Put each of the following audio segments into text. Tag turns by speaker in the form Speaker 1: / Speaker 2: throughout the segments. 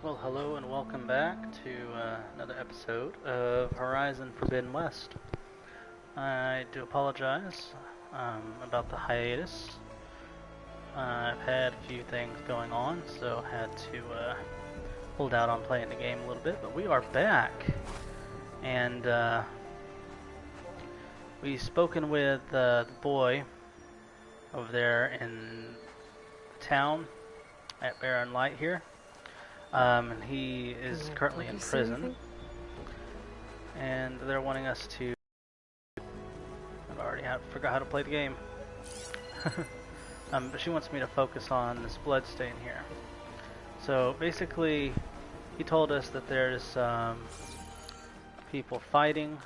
Speaker 1: Well, hello and welcome back to another episode of Horizon Forbidden West. I do apologize about the hiatus. I've had a few things going on, so had to hold out on playing the game a little bit, but we are back. And we've spoken with the boy over there in the town at Barren Light here. And he is currently in prison. And they're wanting us to... forgot how to play the game. But she wants me to focus on this bloodstain here. So basically, he told us that there's people fighting,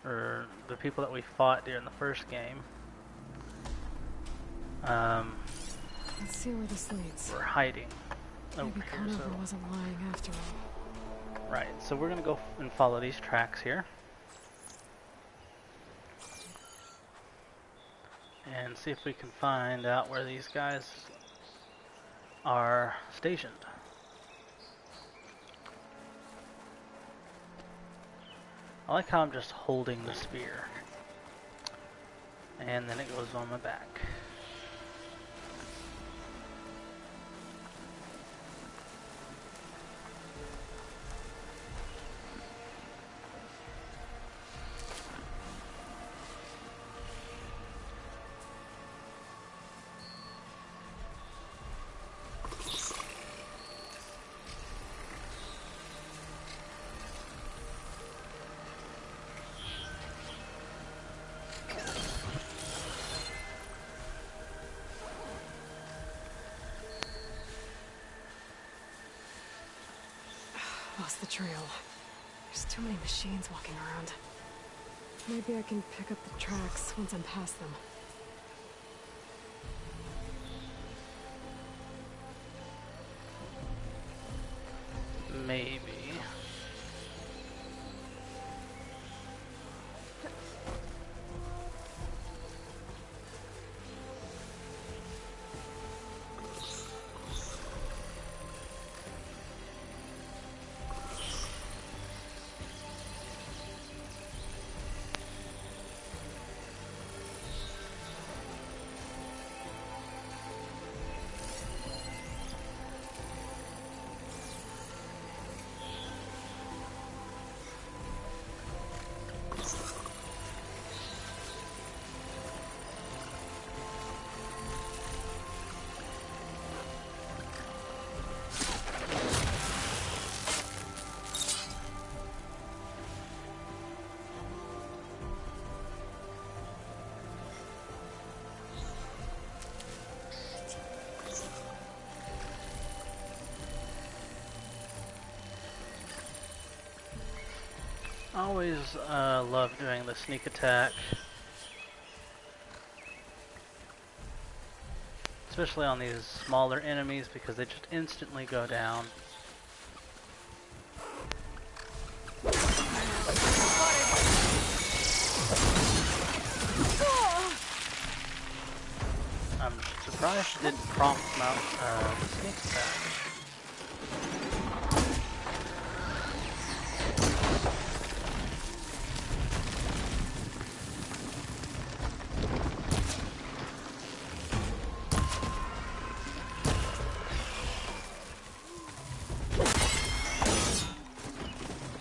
Speaker 1: or the people that we fought during the first game.
Speaker 2: Let's see where this leads.
Speaker 1: We're hiding over
Speaker 2: Maybe
Speaker 1: here.
Speaker 2: Conover
Speaker 1: So.
Speaker 2: wasn't lying after all.
Speaker 1: Right, so we're gonna go and follow these tracks here. And see if we can find out where these guys are stationed. I like how I'm just holding the spear. And then it goes on my back.
Speaker 2: Lost the trail. There's too many machines walking around. Maybe I can pick up the tracks once I'm past them.
Speaker 1: Maybe. I always love doing the sneak attack. Especially on these smaller enemies because they just instantly go down. I'm surprised it didn't prompt mount the sneak attack.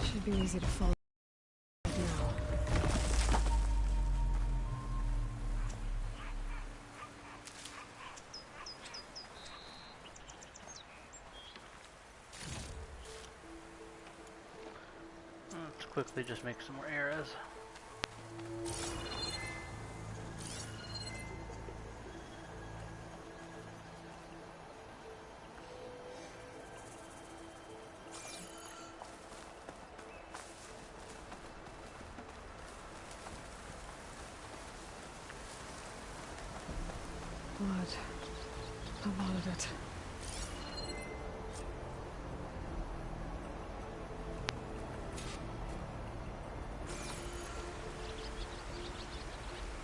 Speaker 2: Should be easy to follow now.
Speaker 1: Let's quickly just make some more arrows.
Speaker 2: Blood. A lot of it.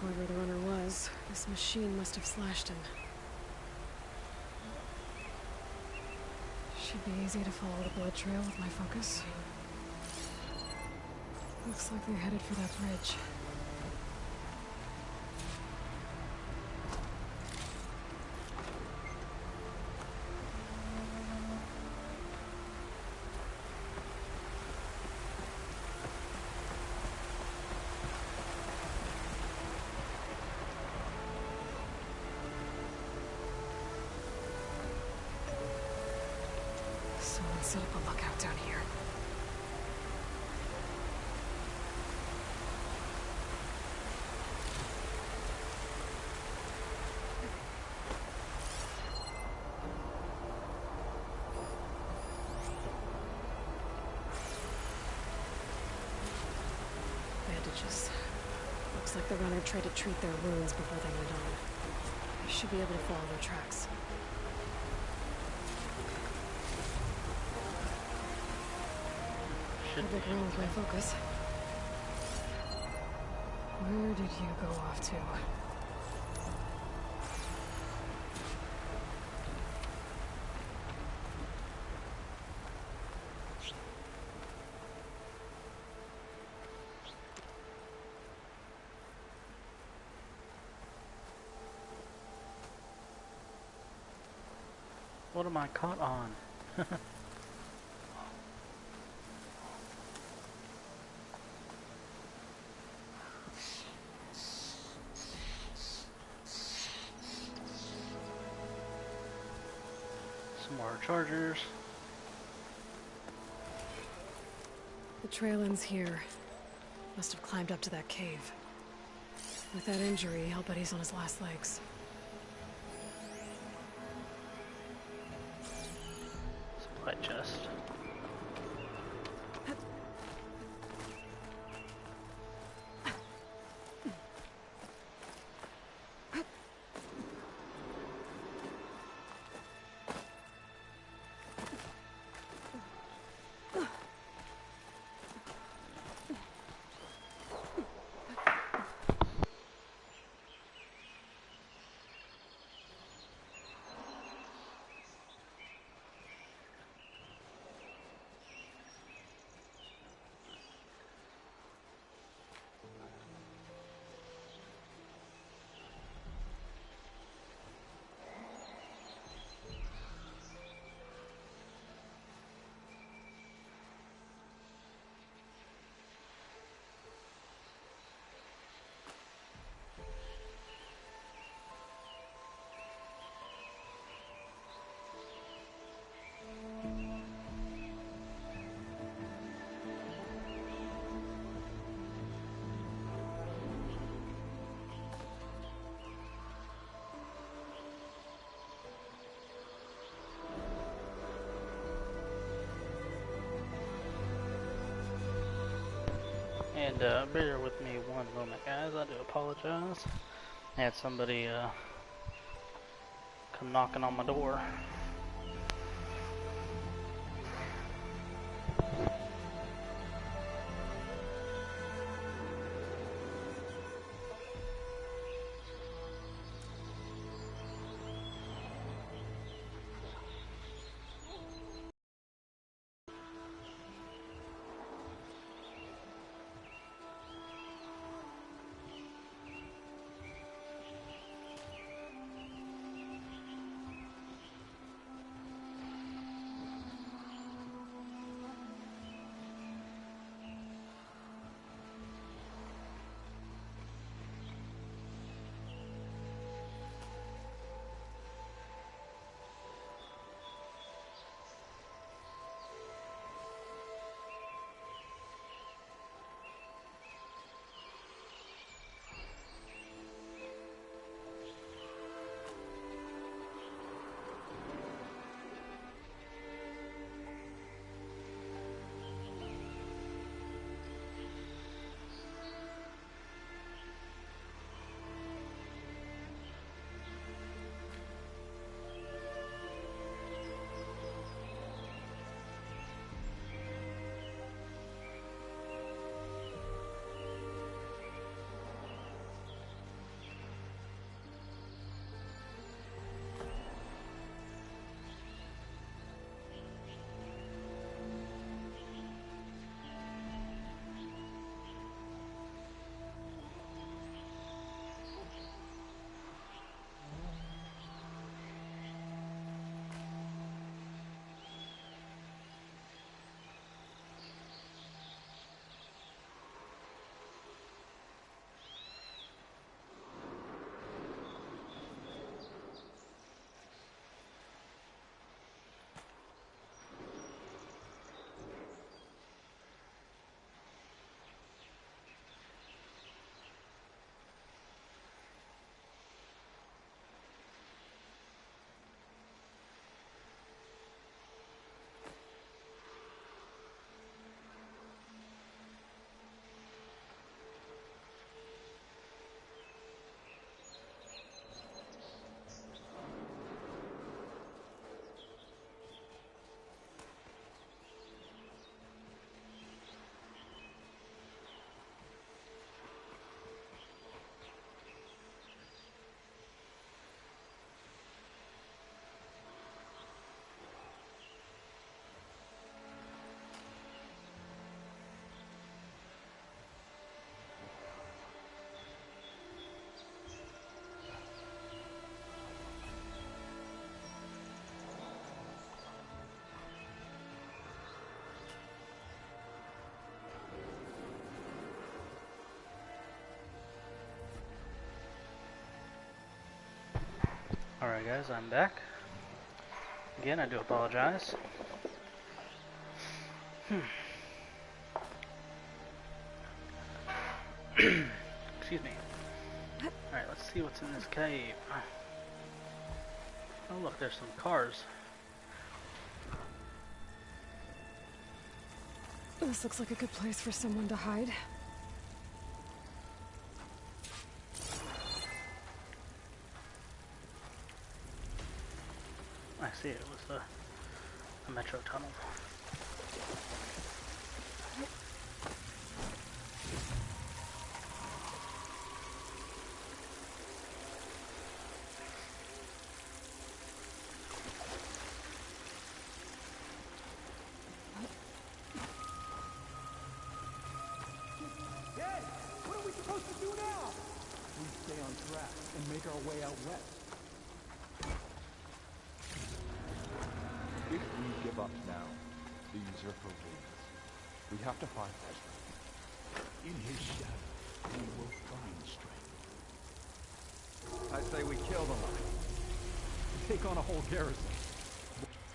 Speaker 2: Whoever the runner was, this machine must have slashed him. Should be easy to follow the blood trail with my focus. Looks like they're headed for that bridge. Someone set up a lookout down here. Bandages. Looks like the runner tried to treat their wounds before they went on. I should be able to follow their tracks. Perfect run with my focus. Where did you go off to?
Speaker 1: What am I caught on? Some more chargers.
Speaker 2: The trail ends here. Must have climbed up to that cave. With that injury, I'll bet he's on his last legs.
Speaker 1: Supply chest. And bear with me one moment, guys. I do apologize. I had somebody come knocking on my door. Alright guys, I'm back. Again, I do apologize. Excuse me. Alright, let's see what's in this cave. Oh look, there's some cars.
Speaker 2: This looks like a good place for someone to hide.
Speaker 1: I see, it was a metro tunnel.
Speaker 3: And make our way out west. If we give up now, the usurper wins. We have to find Ezra. In his shadow, we will find strength. I say we kill the line. Take on a whole garrison.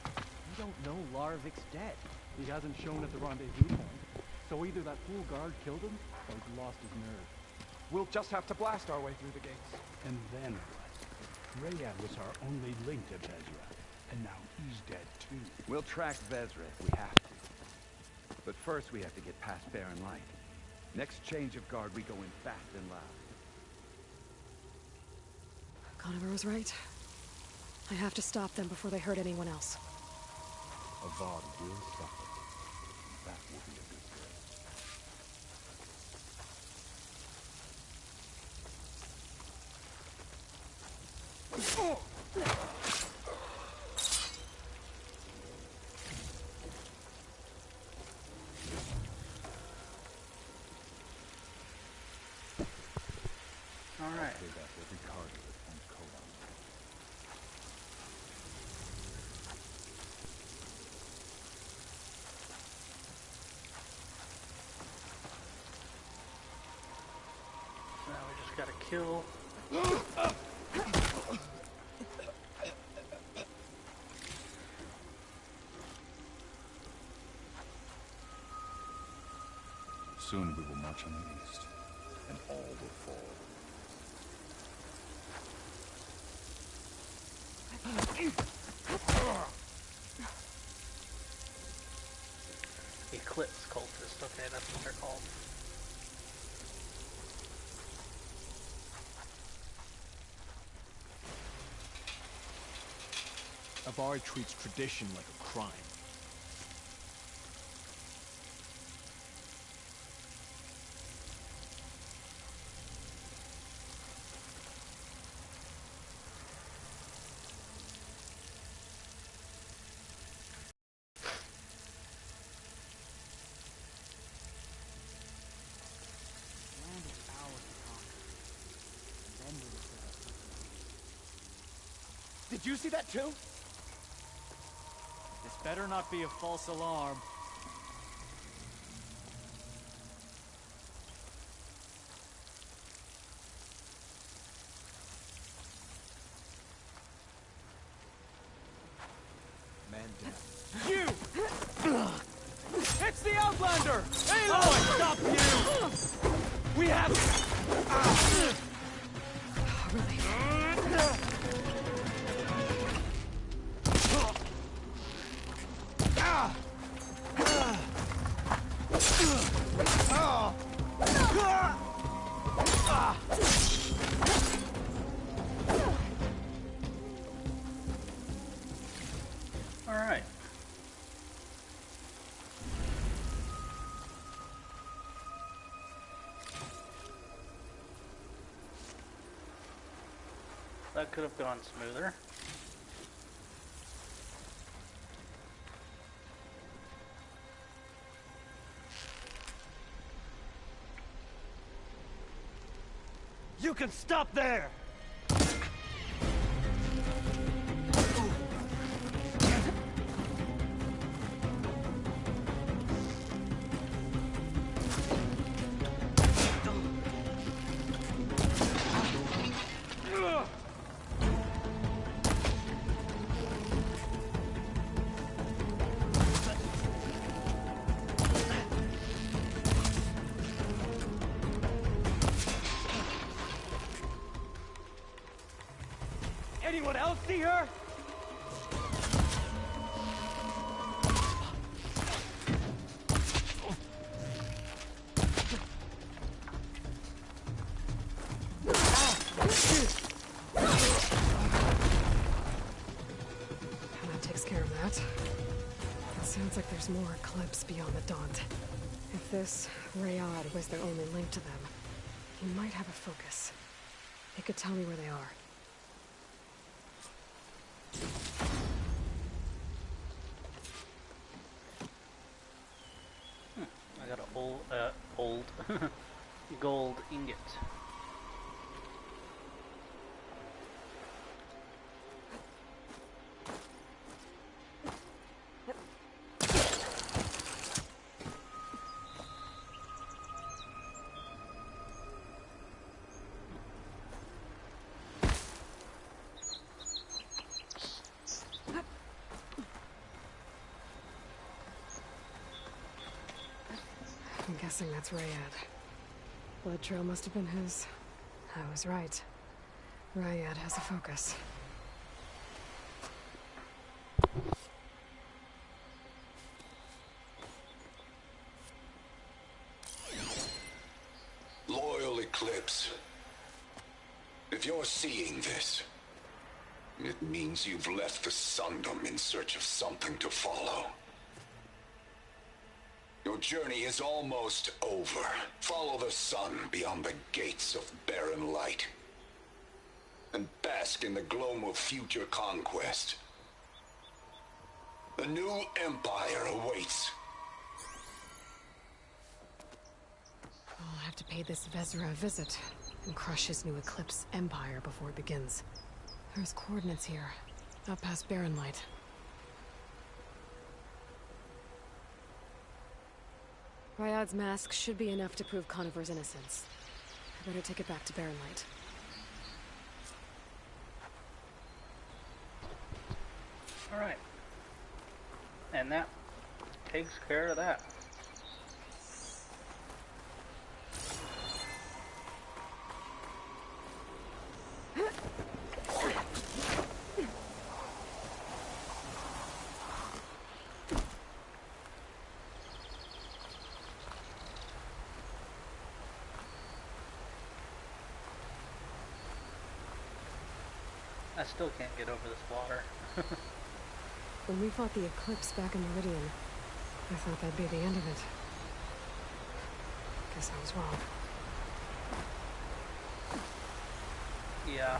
Speaker 3: We don't know Larvik's dead. He hasn't shown at the rendezvous point. So either that fool guard killed him, or he's lost his nerve. We'll just have to blast our way through the gates. And then what? Rayad was our only link to Vezra, and now he's dead too.
Speaker 4: We'll track Vezra if we have to. But first we have to get past Barren Light. Next change of guard, we go in fast and loud.
Speaker 2: Conover was right. I have to stop them before they hurt anyone else.
Speaker 3: Avad will suffer. That will be a good thing.
Speaker 1: Alright. So now we just gotta kill.
Speaker 3: Soon we will march on the east, and all will fall.
Speaker 1: Eclipse cultist. Okay, that's what they're called.
Speaker 5: Avari treats tradition like a crime.
Speaker 3: Did you see that too?
Speaker 5: This better not be a false alarm.
Speaker 3: Man down.
Speaker 5: You! It's the Outlander! Aloy, stop you! We have...
Speaker 2: Really?
Speaker 1: Alright. That could have gone smoother.
Speaker 5: You can stop there! else see her?
Speaker 2: That takes care of that. It sounds like there's more Eclipse beyond the Daunt. If this Rayad was their only link to them, he might have a focus. He could tell me where they are.
Speaker 1: I got an old gold ingot.
Speaker 2: I'm guessing that's Rayad. Blood trail must have been his. I was right. Rayad has a focus.
Speaker 6: Loyal Eclipse. If you're seeing this, it means you've left the Sundom in search of something to follow. Your journey is almost over. Follow the sun beyond the gates of barren light, and bask in the glow of future conquest. A new empire awaits.
Speaker 2: I'll have to pay this Vezra a visit and crush his new Eclipse empire before it begins. There's coordinates here, up past Barren Light. Ryad's mask should be enough to prove Conover's innocence. I better take it back to Barren Light.
Speaker 1: Alright. And that takes care of that. I still can't get over this water.
Speaker 2: When we fought the Eclipse back in Meridian, I thought that'd be the end of it. Guess I was wrong.
Speaker 1: Yeah.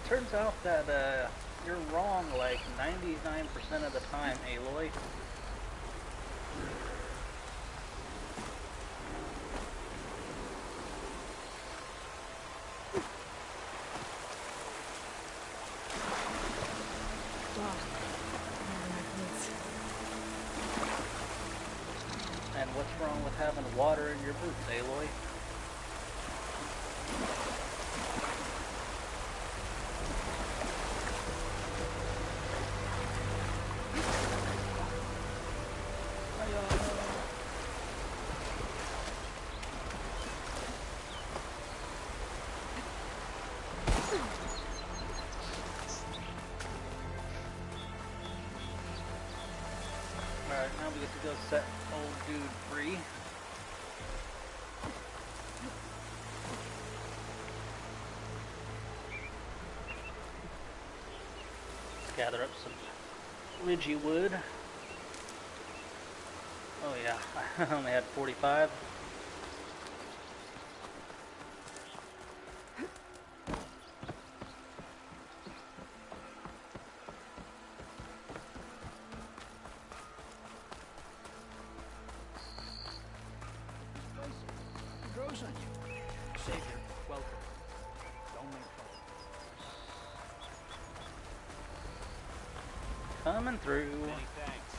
Speaker 1: Turns out that you're wrong like 99% of the time, Aloy. And what's wrong with having water in your boots, Aloy? Alright, now we get to go set old dude free. Let's gather up some ridgy wood. Oh yeah, I only had 45.
Speaker 5: Grows on you. Savior, welcome. Don't make trouble.
Speaker 1: Coming through.
Speaker 5: Many thanks.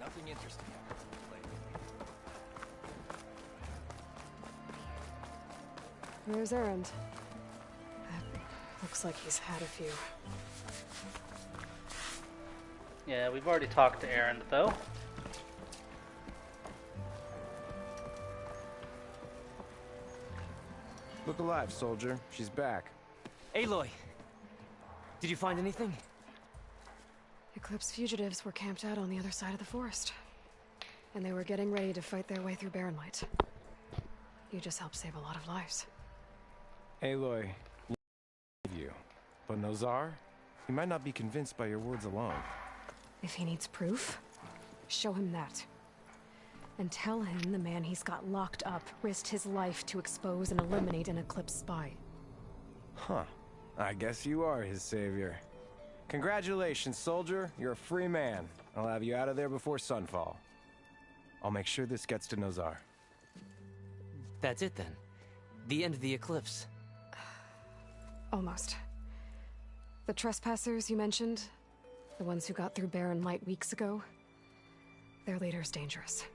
Speaker 5: Nothing interesting happened lately.
Speaker 2: Where's Erend? Looks like he's had a few.
Speaker 1: Yeah, we've already talked to Aaron, though.
Speaker 7: Look alive, soldier. She's back.
Speaker 5: Aloy! Did you find anything?
Speaker 2: Eclipse fugitives were camped out on the other side of the forest. And they were getting ready to fight their way through Barren Light. You just helped save a lot of lives.
Speaker 7: Aloy, you. But Nozar? He might not be convinced by your words alone.
Speaker 2: If he needs proof, show him that. And tell him the man he's got locked up risked his life to expose and eliminate an Eclipse spy.
Speaker 7: Huh. I guess you are his savior. Congratulations, soldier. You're a free man. I'll have you out of there before sunfall. I'll make sure this gets to Nozar.
Speaker 5: That's it then. The end of the Eclipse.
Speaker 2: Almost. The trespassers you mentioned, the ones who got through Barren Light weeks ago, their leader's dangerous.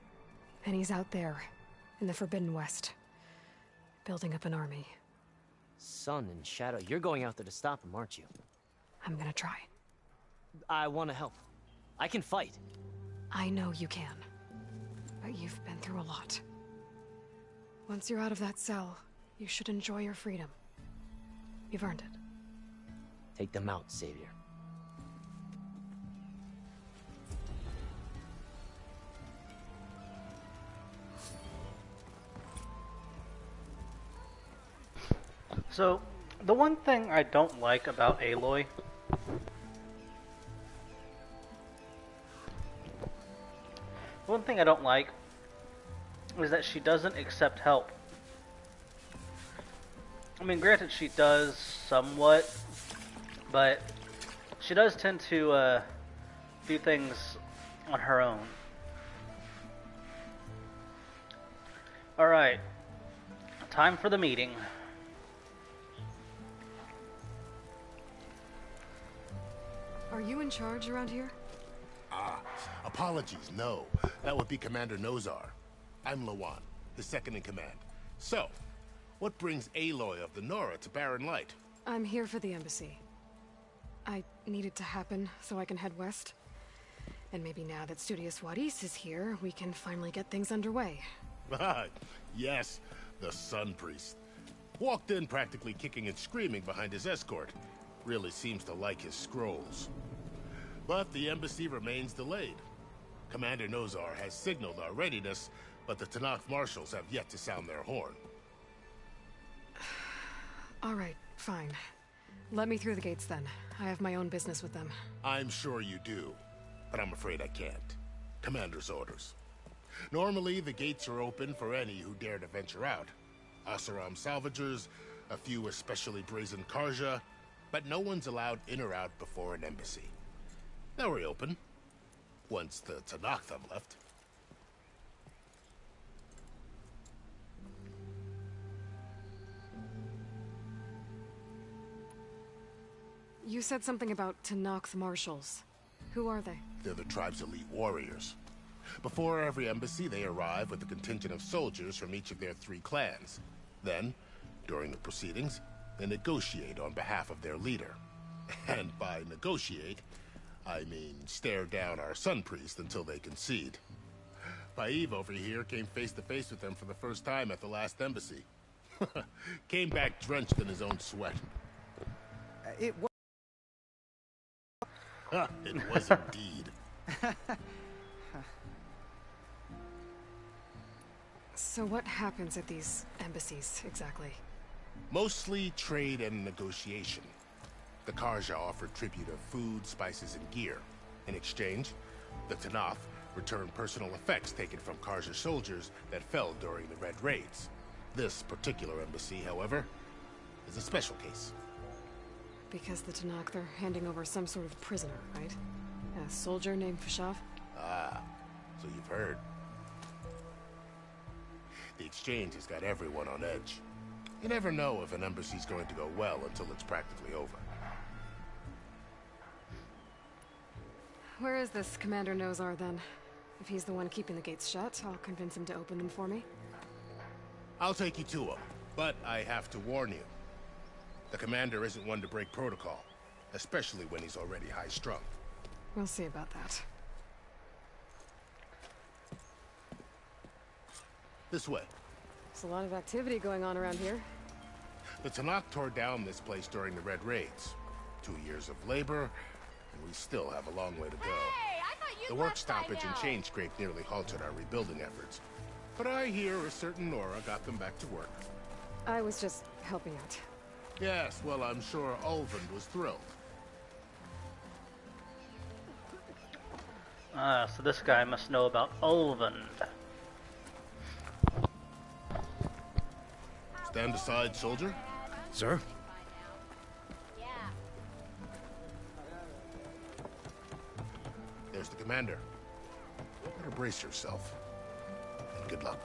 Speaker 2: And he's out there, in the Forbidden West, building up an army.
Speaker 5: Sun and Shadow, you're going out there to stop him, aren't you?
Speaker 2: I'm gonna try.
Speaker 5: I want to help. I can fight.
Speaker 2: I know you can. But you've been through a lot. Once you're out of that cell, you should enjoy your freedom. You've earned it.
Speaker 5: Take them out, Savior.
Speaker 1: So, the one thing I don't like about Aloy is that she doesn't accept help. I mean, granted, she does somewhat, but she does tend to do things on her own. Alright, time for the meeting.
Speaker 2: Are you in charge around here?
Speaker 8: Apologies, no. That would be Commander Nozar. I'm Lawan, his second in command. So, what brings Aloy of the Nora to Barren Light?
Speaker 2: I'm here for the embassy. I need it to happen so I can head west. And maybe now that Studious Wadis is here, we can finally get things underway.
Speaker 8: Yes, the Sun Priest. Walked in practically kicking and screaming behind his escort. Really seems to like his scrolls. But the embassy remains delayed. Commander Nozar has signaled our readiness, but the Tanakh marshals have yet to sound their horn.
Speaker 2: All right, fine. Let me through the gates then. I have my own business with them.
Speaker 8: I'm sure you do, but I'm afraid I can't. Commander's orders. Normally, the gates are open for any who dare to venture out. Asaram salvagers, a few especially brazen Karja, but no one's allowed in or out before an embassy. Now we're open, once the Tanakh have left.
Speaker 2: You said something about Tanakh marshals. Who are they?
Speaker 8: They're the tribe's elite warriors. Before every embassy, they arrive with a contingent of soldiers from each of their 3 clans. Then, during the proceedings, they negotiate on behalf of their leader. And by negotiate, I mean stare down our Sun Priest until they concede. Paiv over here came face to face with them for the first time at the last embassy. Came back drenched in his own sweat.
Speaker 7: It was...
Speaker 8: It was indeed.
Speaker 2: So what happens at these embassies, exactly?
Speaker 8: Mostly trade and negotiation. The Karja offered tribute of food, spices, and gear. In exchange, the Tanakh returned personal effects taken from Karja soldiers that fell during the Red Raids. This particular embassy, however, is a special case.
Speaker 2: Because the Tanakh are handing over some sort of prisoner, right? A soldier named Fashav?
Speaker 8: Ah, so you've heard. The exchange has got everyone on edge. You never know if an embassy's going to go well until it's practically over.
Speaker 2: Where is this Commander Nozar, then? If he's the one keeping the gates shut, I'll convince him to open them for me.
Speaker 8: I'll take you to him, but I have to warn you. The commander isn't one to break protocol, especially when he's already high-strung.
Speaker 2: We'll see about that.
Speaker 8: This way.
Speaker 2: There's a lot of activity going on around here.
Speaker 8: The Tanakh tore down this place during the Red Raids. 2 years of labor, and we still have a long way to go.
Speaker 9: Hey, I thought you
Speaker 8: The work stoppage and chain scrape nearly halted our rebuilding efforts. But I hear a certain Nora got them back to work.
Speaker 2: I was just helping out.
Speaker 8: Yes, well, I'm sure Ulvund was thrilled.
Speaker 1: So this guy must know about Ulvund.
Speaker 8: Stand aside, soldier.
Speaker 7: Sir?
Speaker 9: Yeah.
Speaker 8: There's the commander. Better brace yourself. And good luck.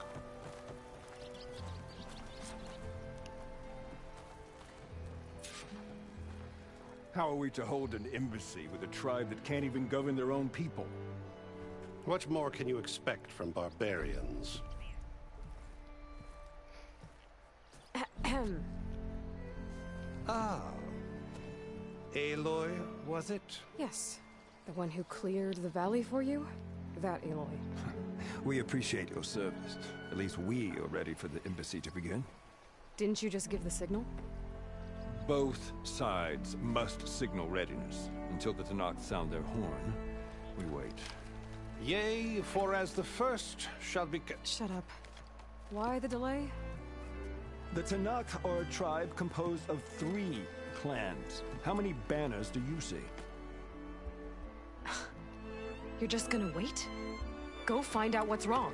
Speaker 3: How are we to hold an embassy with a tribe that can't even govern their own people?
Speaker 10: What more can you expect from barbarians? Ah. Aloy, was it?
Speaker 2: Yes. The one who cleared the valley for you? That Aloy.
Speaker 3: We appreciate your service. At least we are ready for the embassy to begin.
Speaker 2: Didn't you just give the signal?
Speaker 3: Both sides must signal readiness. Until the Tanakh sound their horn, we wait.
Speaker 10: Yea, for as the first shall be...
Speaker 2: Shut up. Why the delay?
Speaker 3: The Tanakh are a tribe composed of 3 clans. How many banners do you see?
Speaker 2: You're just gonna wait? Go find out what's wrong.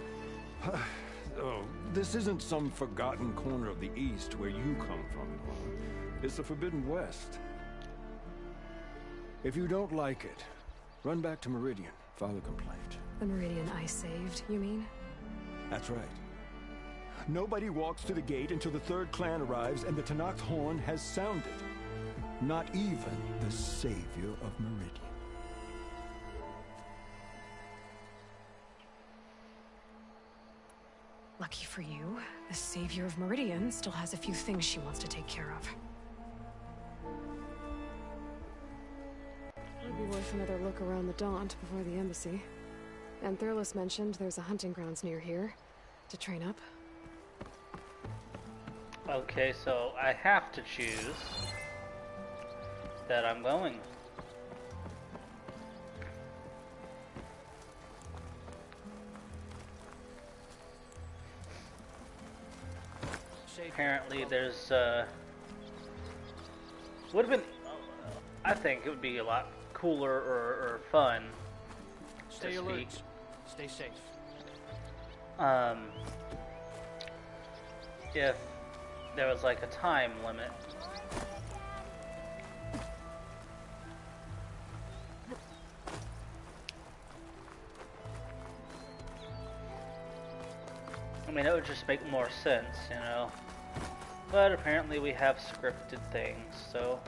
Speaker 3: Oh, this isn't some forgotten corner of the East where you come from. It's the Forbidden West. If you don't like it, run back to Meridian, file a complaint.
Speaker 2: The Meridian I saved, you mean?
Speaker 3: That's right. Nobody walks to the gate until the 3rd clan arrives and the Tanakh's horn has sounded. Not even the savior of Meridian.
Speaker 2: Lucky for you, the savior of Meridian still has a few things she wants to take care of. I'd be worth another look around the Daunt before the embassy. And Thurles mentioned there's a hunting grounds near here to train up.
Speaker 1: Okay, so I have to choose that I'm going. Apparently there's, would have been, I think it would be a lot cooler or fun.
Speaker 5: Stay alert. Stay safe.
Speaker 1: If there was like a time limit. I mean, it would just make more sense, you know. But apparently we have scripted things, so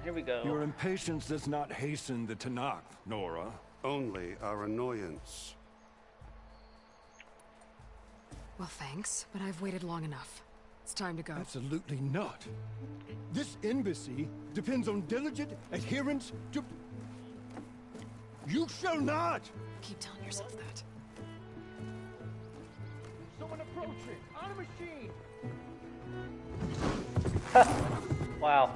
Speaker 1: here we go.
Speaker 3: Your impatience does not hasten the Tanakh, Nora.
Speaker 10: Only our annoyance.
Speaker 2: Well, thanks, but I've waited long enough. It's time to go.
Speaker 3: Absolutely not. This embassy depends on diligent adherence to... You shall not!
Speaker 2: Keep telling yourself that.
Speaker 3: Someone approaching! On a machine!
Speaker 1: Wow.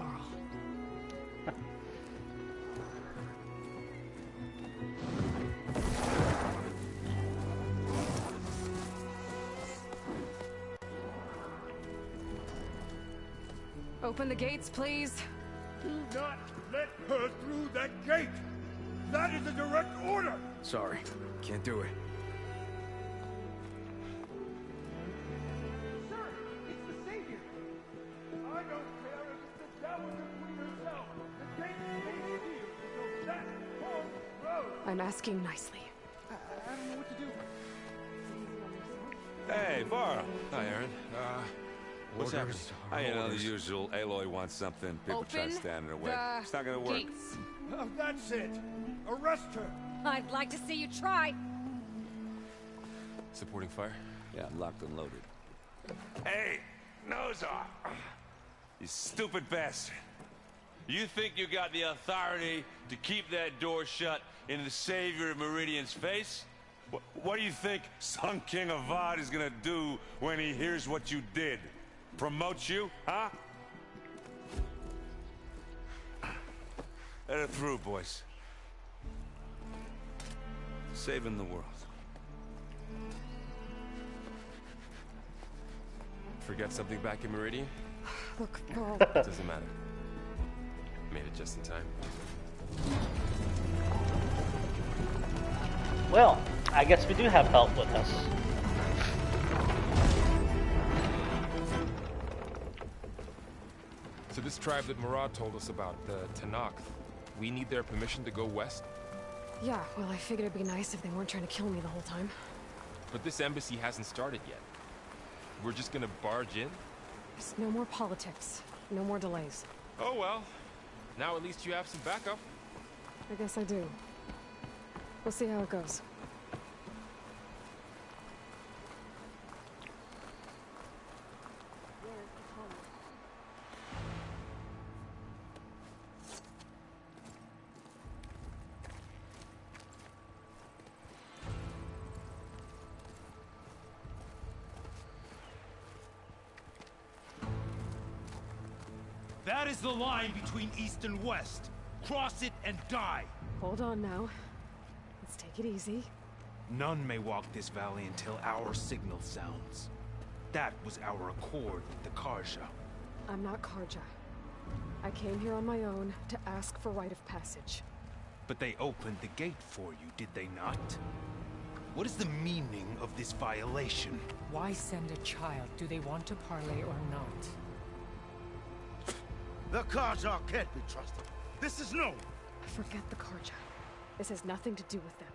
Speaker 2: Open the gates, please.
Speaker 3: Do not let her through that gate! That is a direct order!
Speaker 7: Sorry, can't do it.
Speaker 3: Sir, it's the Savior! I don't care if it's the devil between herself. The gate stays sealed until that horn blows.
Speaker 2: I'm asking nicely.
Speaker 3: I don't know what to do.
Speaker 11: Hey, Varl.
Speaker 12: Hi, Aaron. What's happening?
Speaker 11: You know, the usual. Aloy wants something. People try to stand in her way. It's not gonna work.
Speaker 13: Gates.
Speaker 3: That's it! Arrest her!
Speaker 13: I'd like to see you try.
Speaker 12: Supporting fire?
Speaker 11: Yeah, locked and loaded. Hey, nose off. You stupid bastard. You think you got the authority to keep that door shut in the Savior of Meridian's face? What do you think Sun King Avad is gonna do when he hears what you did? Promote you, huh? Let it through, boys. Saving the world.
Speaker 12: Forget something back in Meridian?
Speaker 2: Look, Paul.
Speaker 12: Doesn't matter. Made it just in time.
Speaker 1: Well, I guess we do have help with us.
Speaker 12: So this tribe that Murad told us about, the Tanakh, we need their permission to go west?
Speaker 2: Yeah, well, I figured it'd be nice if they weren't trying to kill me the whole time.
Speaker 12: But this embassy hasn't started yet. We're just gonna barge in?
Speaker 2: There's no more politics. No more delays.
Speaker 12: Oh well. Now at least you have some backup.
Speaker 2: I guess I do. We'll see how it goes.
Speaker 14: That is the line between East and West. Cross it and die.
Speaker 2: Hold on now. Let's take it easy.
Speaker 14: None may walk this valley until our signal sounds. That was our accord with the Karja.
Speaker 2: I'm not Karja. I came here on my own to ask for rite of passage.
Speaker 14: But they opened the gate for you, did they not? What is the meaning of this violation?
Speaker 15: Why send a child? Do they want to parley or not?
Speaker 14: The Karja can't be trusted. This is no.
Speaker 2: Forget the Karja. This has nothing to do with them.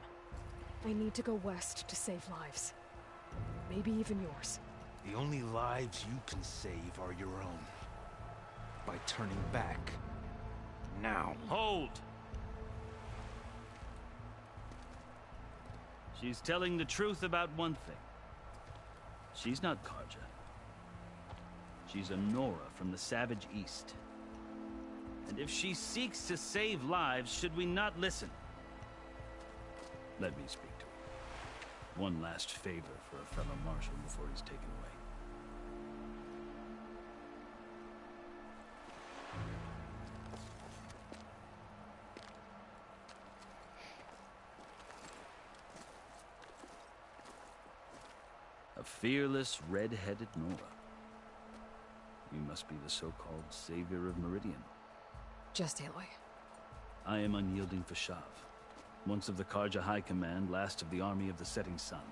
Speaker 2: I need to go west to save lives. Maybe even yours.
Speaker 14: The only lives you can save are your own. By turning back. Now.
Speaker 16: Hold! She's telling the truth about one thing. She's not Karja. She's a Nora from the Savage East. And if she seeks to save lives, should we not listen? Let me speak to her. One last favor for a fellow marshal before he's taken away. A fearless, red-headed Nora. You must be the so-called savior of Meridian.
Speaker 2: Just Aloy.
Speaker 16: I am unyielding Fashav. Once of the Karja High Command, last of the army of the setting sun.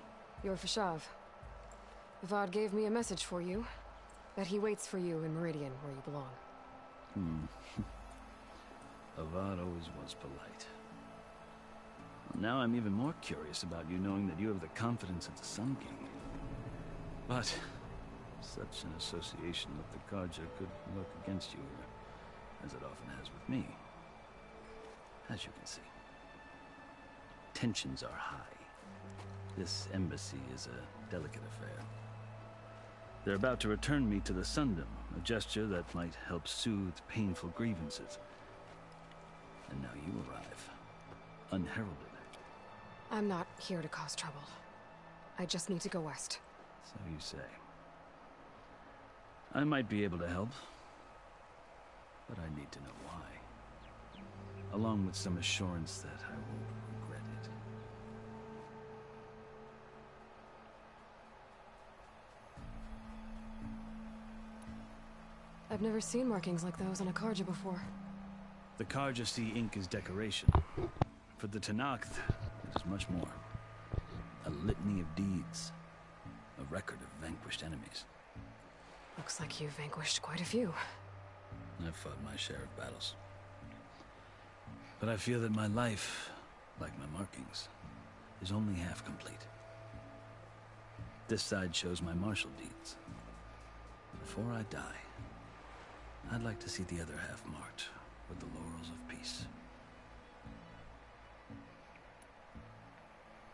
Speaker 2: You're Fashav. Avad gave me a message for you. That he waits for you in Meridian, where you belong.
Speaker 16: Avad always was polite. Well, now I'm even more curious about you knowing that you have the confidence of the Sun King. But such an association with the Karja could work against you, as it often has with me. As you can see. Tensions are high. This embassy is a delicate affair. They're about to return me to the Sundom, a gesture that might help soothe painful grievances. And now you arrive, unheralded.
Speaker 2: I'm not here to cause trouble. I just need to go west.
Speaker 16: So you say. I might be able to help, but I need to know why. Along with some assurance that I won't regret it.
Speaker 2: I've never seen markings like those on a Karja before.
Speaker 16: The Karja see ink as decoration. For the Tanakh, it is much more. A litany of deeds. A record of vanquished enemies.
Speaker 2: Looks like you've vanquished quite a few.
Speaker 16: I've fought my share of battles. But I feel that my life, like my markings, is only half complete. This side shows my martial deeds. Before I die, I'd like to see the other half marked with the laurels of peace.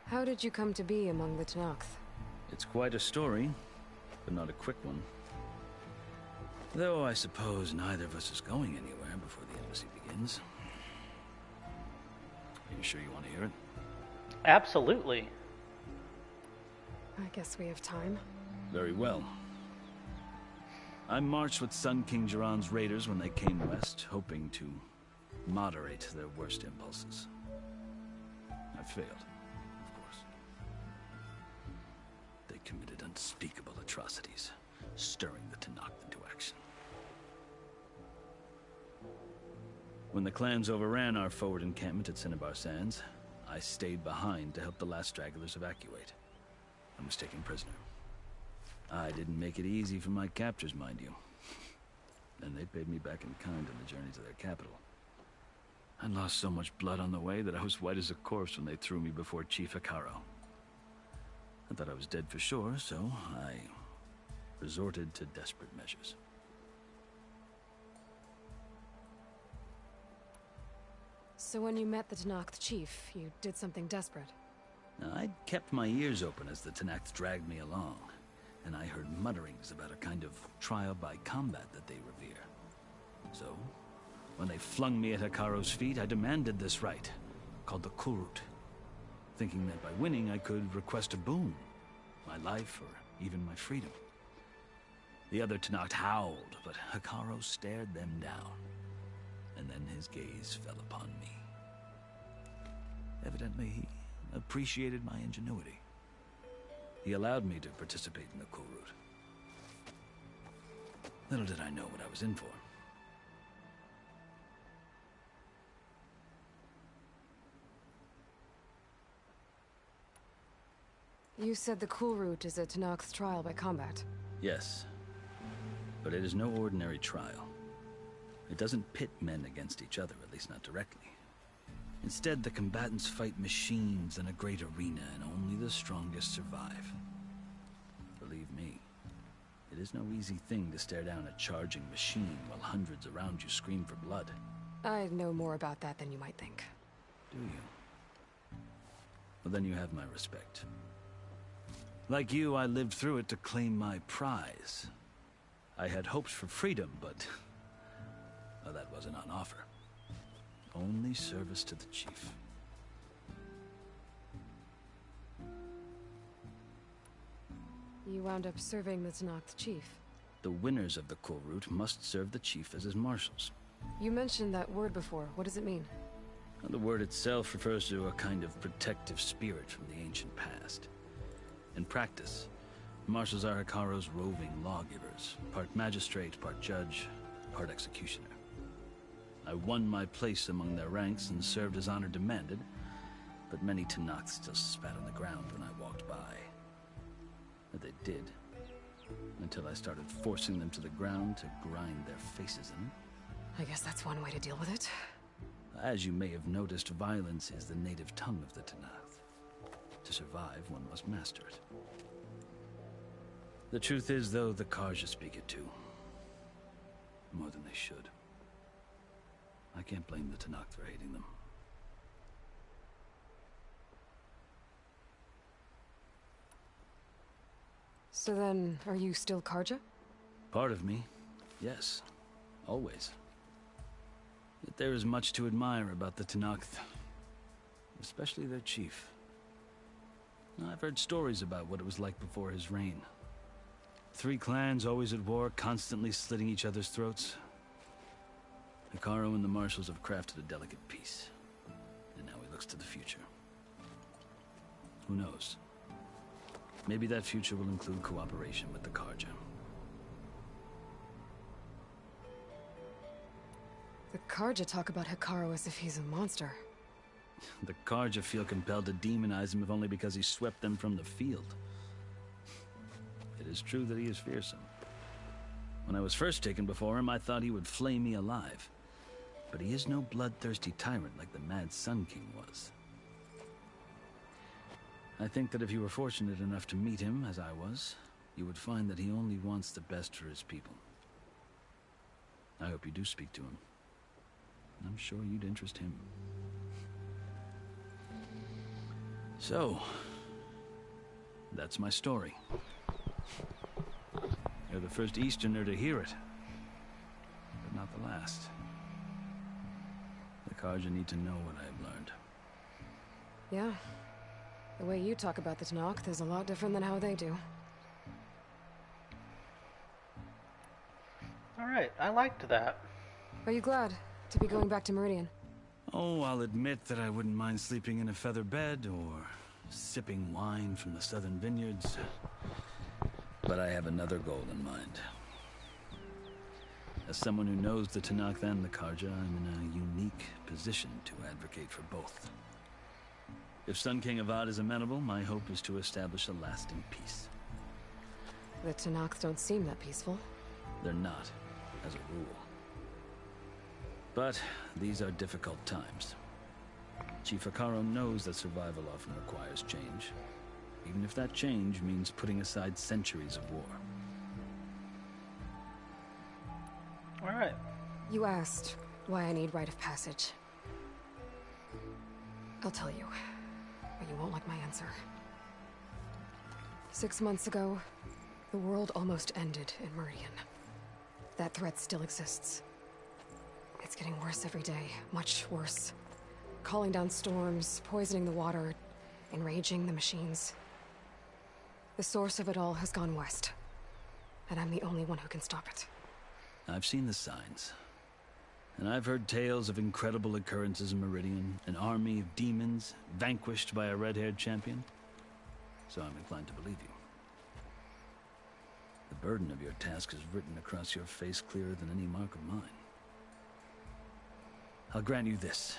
Speaker 2: How did you come to be among the Tanakh?
Speaker 16: It's quite a story, but not a quick one. Though I suppose neither of us is going anywhere before the embassy begins. Are you sure you want to hear it?
Speaker 1: Absolutely.
Speaker 2: I guess we have time.
Speaker 16: Very well. I marched with Sun King Jiran's raiders when they came west, hoping to moderate their worst impulses. I failed, of course. They committed unspeakable atrocities, stirring the Tenakth into action. When the clans overran our forward encampment at Cinnabar Sands, I stayed behind to help the last stragglers evacuate. I was taken prisoner. I didn't make it easy for my captors, mind you. And they paid me back in kind on the journey to their capital. I lost so much blood on the way that I was white as a corpse when they threw me before Chief Hekaro. I thought I was dead for sure, so I resorted to desperate measures.
Speaker 2: So when you met the Tenakth chief, you did something desperate?
Speaker 16: Now, I'd kept my ears open as the Tenakth dragged me along, and I heard mutterings about a kind of trial by combat that they revere. So, when they flung me at Hekaro's feet, I demanded this right, called the Kurut, thinking that by winning I could request a boon, my life or even my freedom. The other Tenakth howled, but Hekaro stared them down, and then his gaze fell upon me. Evidently, he appreciated my ingenuity. He allowed me to participate in the Kurut. Little did I know what I was in for.
Speaker 2: You said the Kurut is a Tenakth trial by combat.
Speaker 16: Yes, but it is no ordinary trial. It doesn't pit men against each other, at least not directly. Instead, the combatants fight machines in a great arena, and only the strongest survive. Believe me, it is no easy thing to stare down a charging machine while hundreds around you scream for blood.
Speaker 2: I know more about that than you might think.
Speaker 16: Do you? Well, then you have my respect. Like you, I lived through it to claim my prize. I had hoped for freedom, but well, that wasn't on offer. Only service to the chief.
Speaker 2: You wound up serving the Tenakth chief.
Speaker 16: The winners of the Kurut must serve the chief as his marshals.
Speaker 2: You mentioned that word before. What does it mean?
Speaker 16: Well, the word itself refers to a kind of protective spirit from the ancient past. In practice, marshals are Hekaro's roving lawgivers, part magistrate, part judge, part executioner. I won my place among their ranks and served as honor demanded, but many Tenakth still spat on the ground when I walked by. But they did, until I started forcing them to the ground to grind their faces in.
Speaker 2: I guess that's one way to deal with it.
Speaker 16: As you may have noticed, violence is the native tongue of the Tenakth. To survive, one must master it. The truth is, though, the Karja speak it too. More than they should. I can't blame the Tenakth for hating them.
Speaker 2: So then, are you still Karja?
Speaker 16: Part of me, yes. Always. Yet there is much to admire about the Tenakth. Especially their chief. I've heard stories about what it was like before his reign. 3 clans always at war, constantly slitting each other's throats. Hekaro and the marshals have crafted a delicate peace. And now he looks to the future. Who knows? Maybe that future will include cooperation with the Karja.
Speaker 2: The Karja talk about Hekaro as if he's a monster.
Speaker 16: The Karja feel compelled to demonize him if only because he swept them from the field. It is true that he is fearsome. When I was first taken before him, I thought he would flay me alive. But he is no bloodthirsty tyrant like the Mad Sun King was. I think that if you were fortunate enough to meet him, as I was, you would find that he only wants the best for his people. I hope you do speak to him. I'm sure you'd interest him. So, that's my story. You're the first Easterner to hear it. last. The Karja need to know what I have learned.
Speaker 2: Yeah. The way you talk about the Tanakh is a lot different than how they do.
Speaker 1: Alright, I liked that.
Speaker 2: Are you glad to be going back to Meridian?
Speaker 16: Oh, I'll admit that I wouldn't mind sleeping in a feather bed or sipping wine from the southern vineyards. But I have another goal in mind. As someone who knows the Tanakh and the Karja, I'm in a unique position to advocate for both. If Sun King Avad is amenable, my hope is to establish a lasting peace.
Speaker 2: The Tanakh don't seem that peaceful.
Speaker 16: They're not, as a rule. But these are difficult times. Chief Akaro knows that survival often requires change, even if that change means putting aside centuries of war.
Speaker 1: Alright.
Speaker 2: You asked why I need rite of passage. I'll tell you, but you won't like my answer. 6 months ago, the world almost ended in Meridian. That threat still exists. It's getting worse every day, much worse. Calling down storms, poisoning the water, enraging the machines. The source of it all has gone west, and I'm the only one who can stop it.
Speaker 16: I've seen the signs. And I've heard tales of incredible occurrences in Meridian, an army of demons vanquished by a red-haired champion. So I'm inclined to believe you. The burden of your task is written across your face clearer than any mark of mine. I'll grant you this,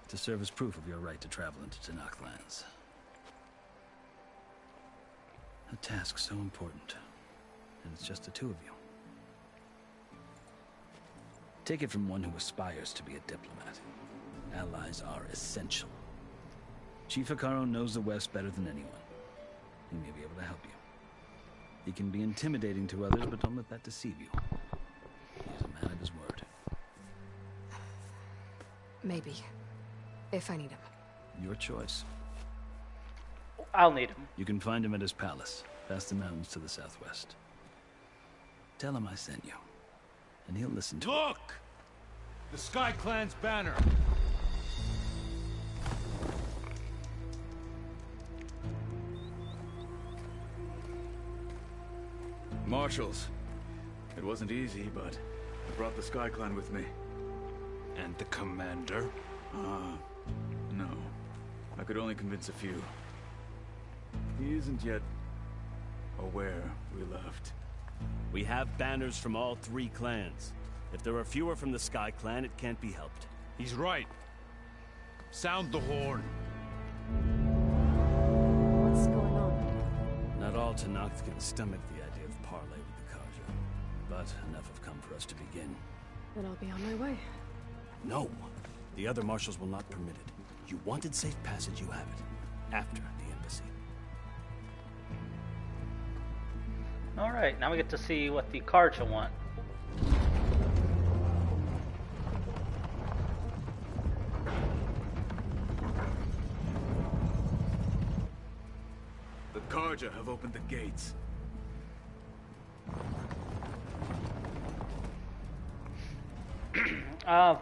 Speaker 16: to serve as proof of your right to travel into Tanakh lands. A task so important, and it's just the two of you. Take it from one who aspires to be a diplomat. Allies are essential. Chief Akaro knows the West better than anyone. He may be able to help you. He can be intimidating to others, but don't let that deceive you. He's a man of his word.
Speaker 2: Maybe. If I need him.
Speaker 16: Your choice.
Speaker 1: I'll need him.
Speaker 16: You can find him at his palace, past the mountains to the southwest. Tell him I sent you, and he'll listen to
Speaker 14: Look! The Sky Clan's banner!
Speaker 17: Marshals. It wasn't easy, but I brought the Sky Clan with me.
Speaker 14: And the commander?
Speaker 17: No. I could only convince a few. He isn't yet aware we left.
Speaker 18: We have banners from all 3 clans. If there are fewer from the Sky Clan, it can't be helped.
Speaker 14: He's right. Sound the horn.
Speaker 2: What's going on?
Speaker 16: Not all Tanakh can stomach the idea of parley with the Karja, but enough have come for us to begin.
Speaker 2: Then I'll be on my way.
Speaker 18: No. The other marshals will not permit it. You wanted safe passage, you have it. After the embassy.
Speaker 1: Alright, now we get to see what the Karja want.
Speaker 17: The Karja have opened the gates.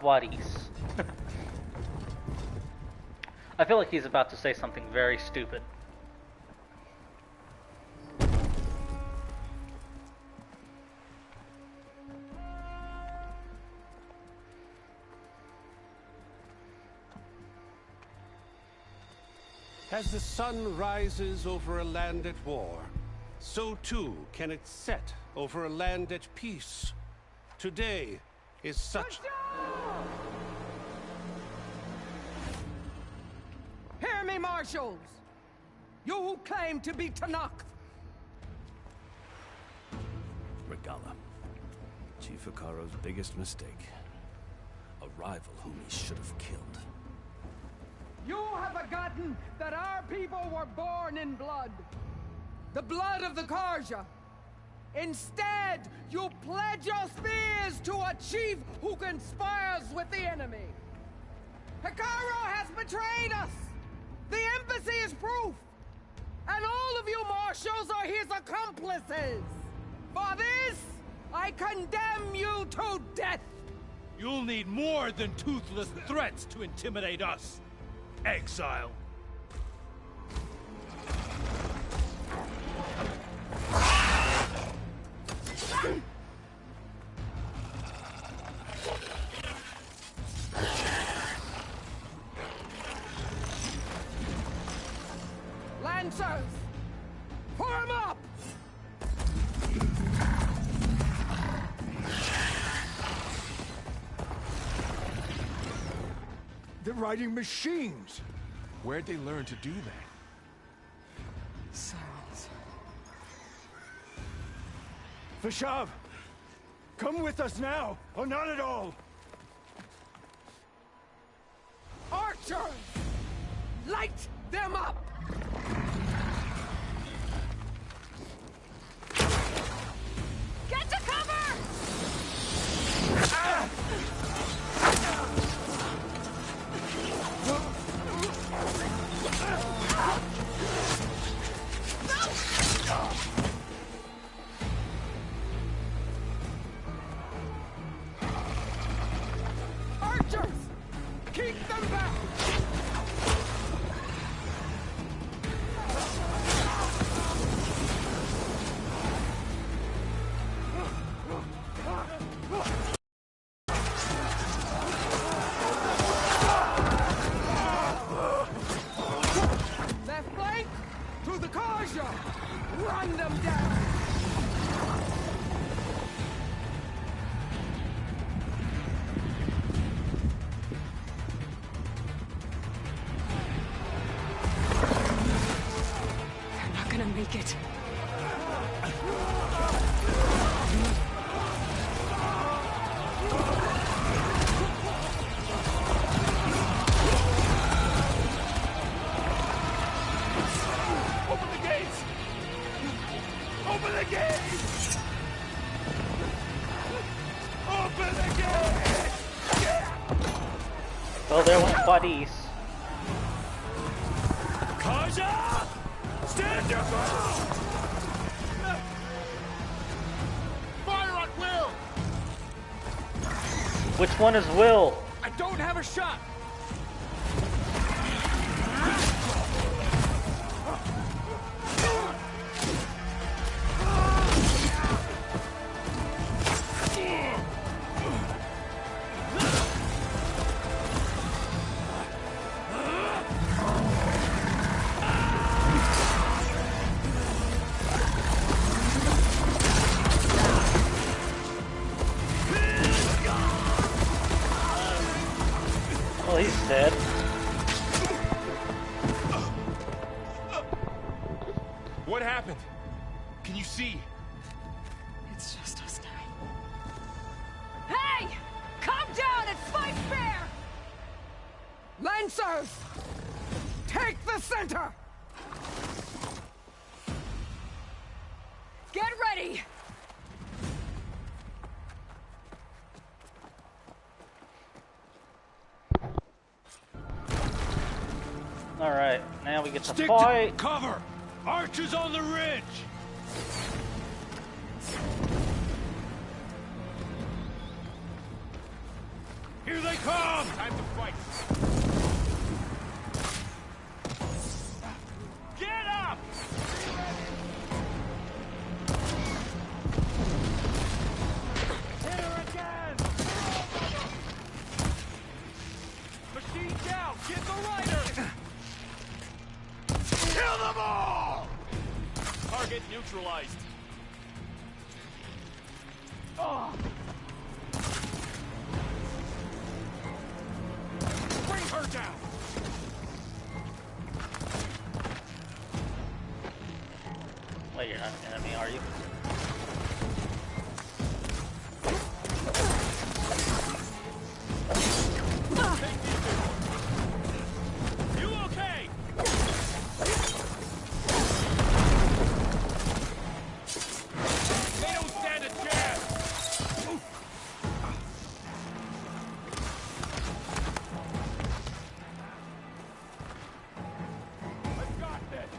Speaker 1: Vadis. I feel like he's about to say something very stupid.
Speaker 10: As the sun rises over a land at war, so too can it set over a land at peace. Today is such...
Speaker 19: Hear me, marshals! You who claim to be Tanakh!
Speaker 16: Regala. Chief Akaro's biggest mistake. A rival whom he should have killed.
Speaker 19: You have forgotten that our people were born in blood. The blood of the Karja. Instead, you pledge your spears to a chief who conspires with the enemy. Akaro has betrayed us! The embassy is proof! And all of you marshals are his accomplices! For this, I condemn you to death!
Speaker 14: You'll need more than toothless threats to intimidate us, exile.
Speaker 19: Lancers! Form up!
Speaker 3: They're riding machines. Where'd they learn to do that?
Speaker 2: Silence.
Speaker 3: Vashav! Come with us now, or not at all!
Speaker 19: Archers! Light them up!
Speaker 13: Get to cover!
Speaker 19: Ah! Archers! Keep them back! Left flank! To the Karja! Run them down!
Speaker 2: They're not gonna make it.
Speaker 3: Open the gates! Open the gates! Open the gates!
Speaker 1: Well, there went buddies.
Speaker 3: Kaja! Stand your ground! Fire at will!
Speaker 1: Which one is Will?
Speaker 3: I don't have a shot!
Speaker 1: Well, he's dead.
Speaker 12: What happened? Can you see?
Speaker 2: It's just us now.
Speaker 13: Hey! Calm down and fight fair!
Speaker 19: Lancers! Take the center!
Speaker 13: Get ready!
Speaker 1: Alright, now we get to
Speaker 14: Stick
Speaker 1: fight.
Speaker 14: to cover! Archers on the ridge! Here they come!
Speaker 12: Time to fight.
Speaker 14: Get up!
Speaker 3: Hit her again! Machine down! Get the rider! Kill them all!
Speaker 12: Target neutralized.
Speaker 3: Oh. Bring her down!
Speaker 1: Wait, you're not an enemy, are you?
Speaker 14: You okay?
Speaker 12: They don't stand a chance.
Speaker 3: I've got this!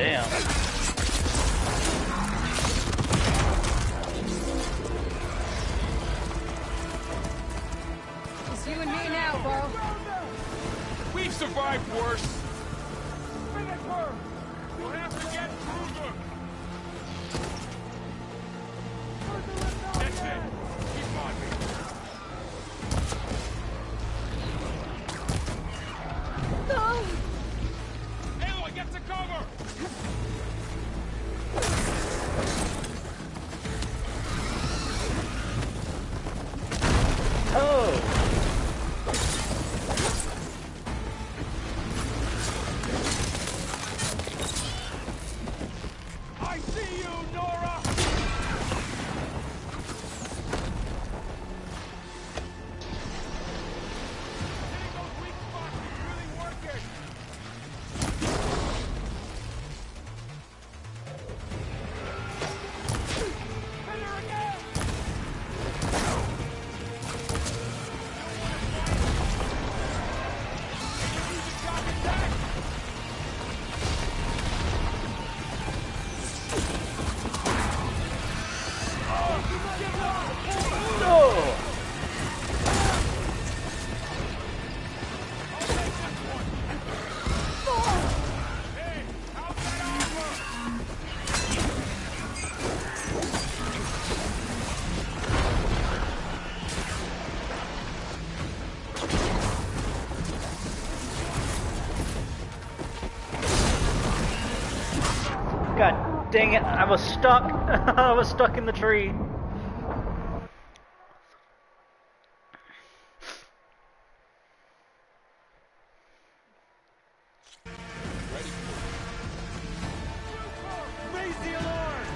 Speaker 1: Damn.
Speaker 19: It's you and me now, Bo.
Speaker 12: We've survived worse. We'll have to get Kruger. That's it. Keep on me.
Speaker 19: No!
Speaker 12: Aloy, get to cover!
Speaker 1: Oh!
Speaker 12: I see you, Nora! Hitting those weak spots is really working! Hit her again!
Speaker 1: No! God dang it, I was stuck. I was stuck in the tree.
Speaker 12: Raise the alarm!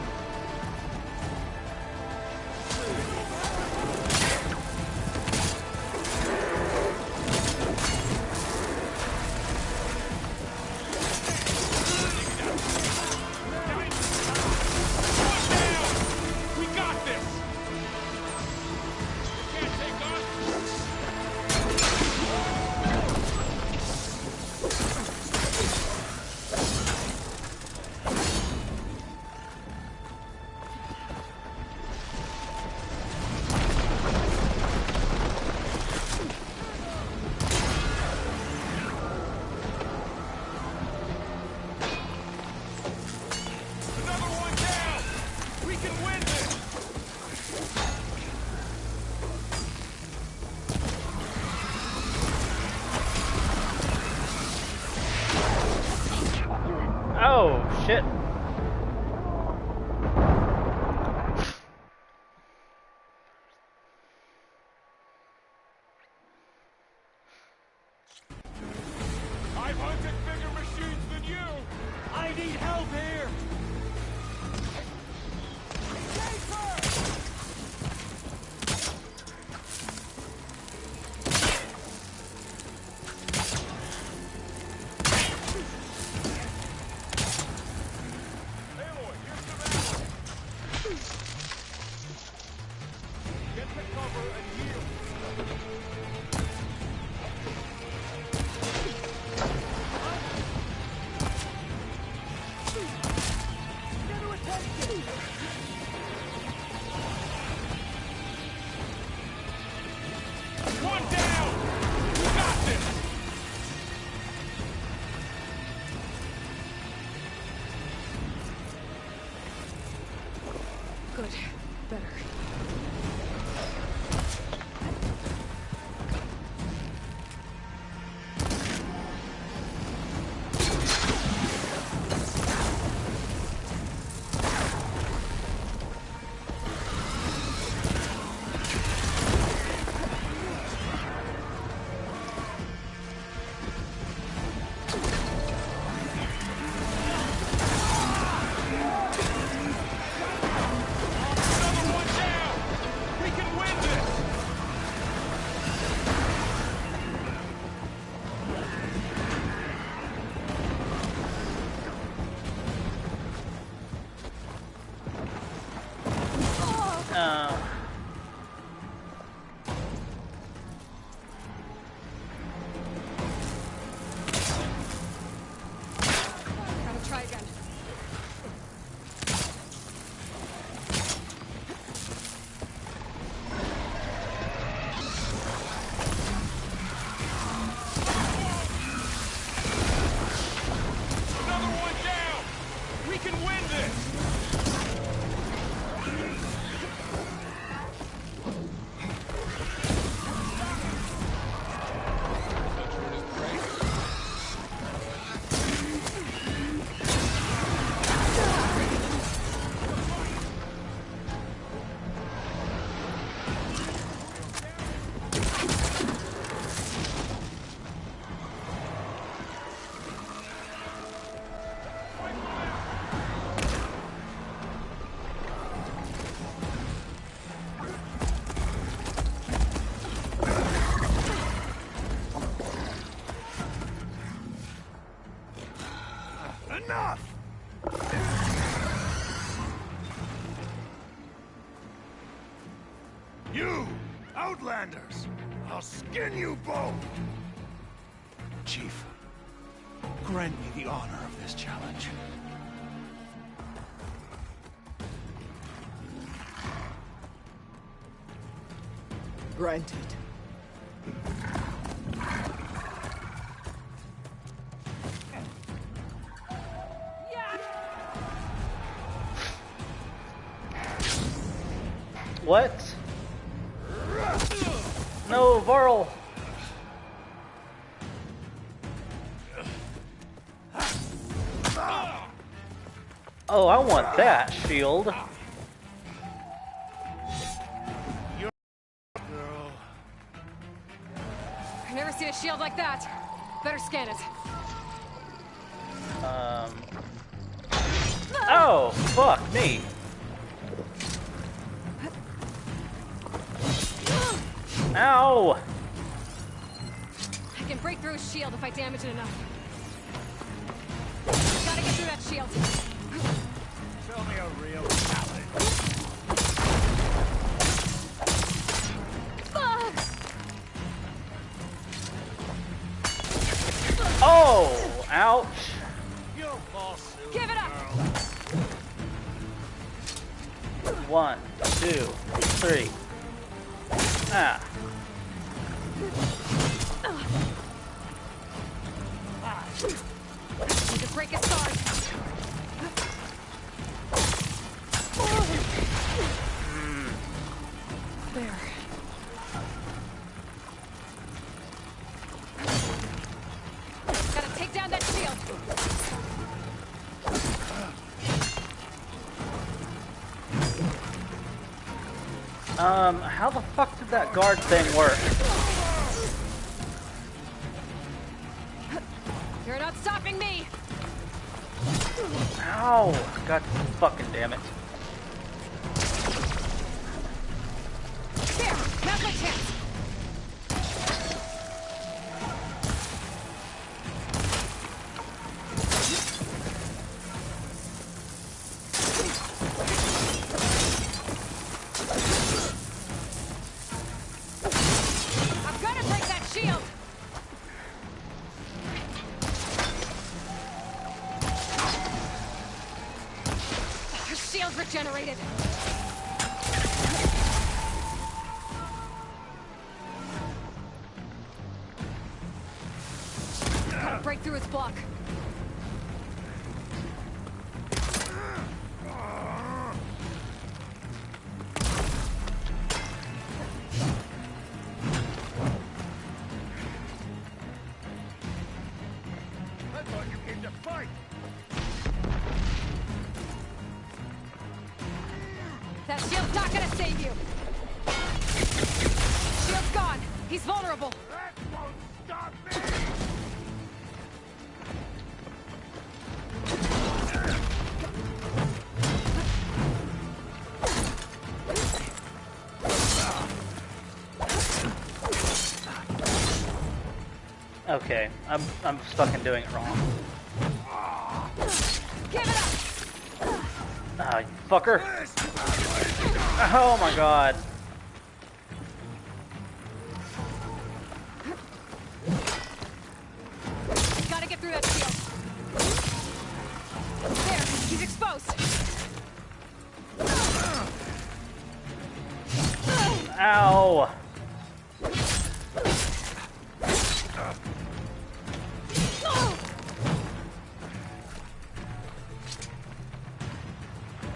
Speaker 12: We got this! You can't take us! Another one down! We can win this!
Speaker 1: Oh, shit.
Speaker 12: I've hunted bigger machines than you! I need help here! Get to cover and heal! One down! We got this!
Speaker 2: Good. Better.
Speaker 12: Another one down!
Speaker 3: Enough! You, Outlanders! I'll skin you both!
Speaker 18: Chief, grant me the honor of this challenge.
Speaker 19: Granted.
Speaker 1: What? No, Varl! Oh, I want that shield.
Speaker 2: I've never seen a shield like that. Better scan it.
Speaker 1: Oh, fuck me. Ow!
Speaker 2: I can break through his shield if I damage it enough. Gotta get through that shield.
Speaker 3: Show me a real challenge.
Speaker 1: Oh! Ouch!
Speaker 3: You'll fall soon,
Speaker 2: Give it up!
Speaker 3: girl.
Speaker 1: 1, 2, 3. Ah.
Speaker 2: Need to break his guard. There. Gotta take down that shield.
Speaker 1: How the fuck did that guard thing work?
Speaker 2: You're not stopping me.
Speaker 1: Ow! God fucking damn it.
Speaker 2: There, now's my chance. I've got to break that shield. Her shield regenerated. Gotta break through his block.
Speaker 3: I thought you came to fight.
Speaker 2: That shield's not gonna save you. Shield's gone. He's vulnerable.
Speaker 3: That won't stop me.
Speaker 1: Okay, I'm fucking doing it wrong.
Speaker 2: Give it up.
Speaker 1: Ah, you fucker. Oh my god.
Speaker 2: Gotta get through that shield. There, he's exposed.
Speaker 1: Ow.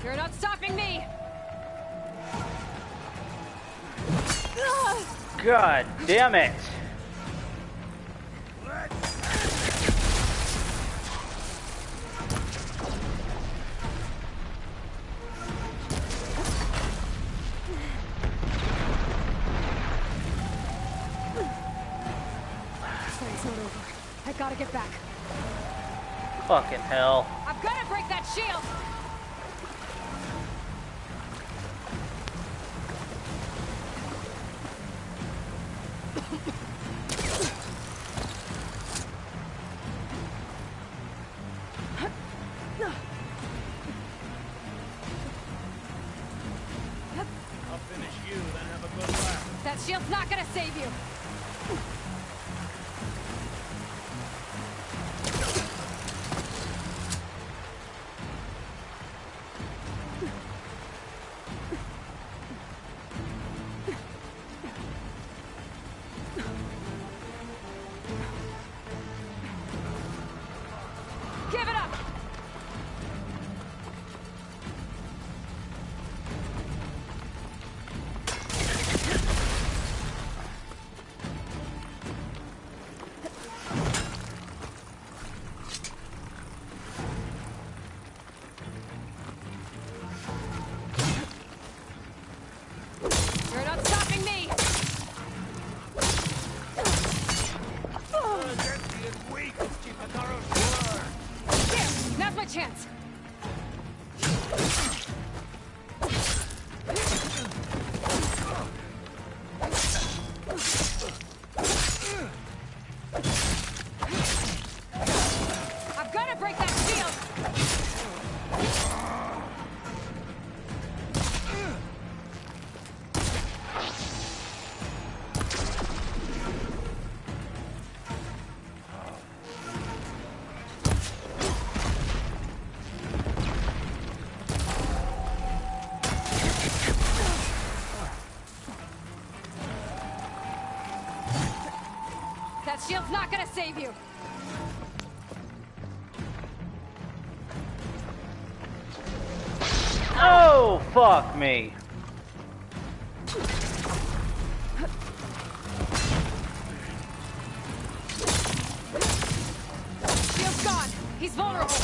Speaker 13: You're not stopping me!
Speaker 1: God damn it!
Speaker 2: It's not over. I gotta get back.
Speaker 1: Fucking hell.
Speaker 13: I've gotta break that shield!
Speaker 12: I'll finish you, then have a good laugh.
Speaker 13: That shield's not gonna save you! Give it up! You're not stopping me! Here, now's my chance! I've gotta break that shield! That shield's not gonna save you!
Speaker 1: Oh, fuck me.
Speaker 13: Shield's gone! He's vulnerable!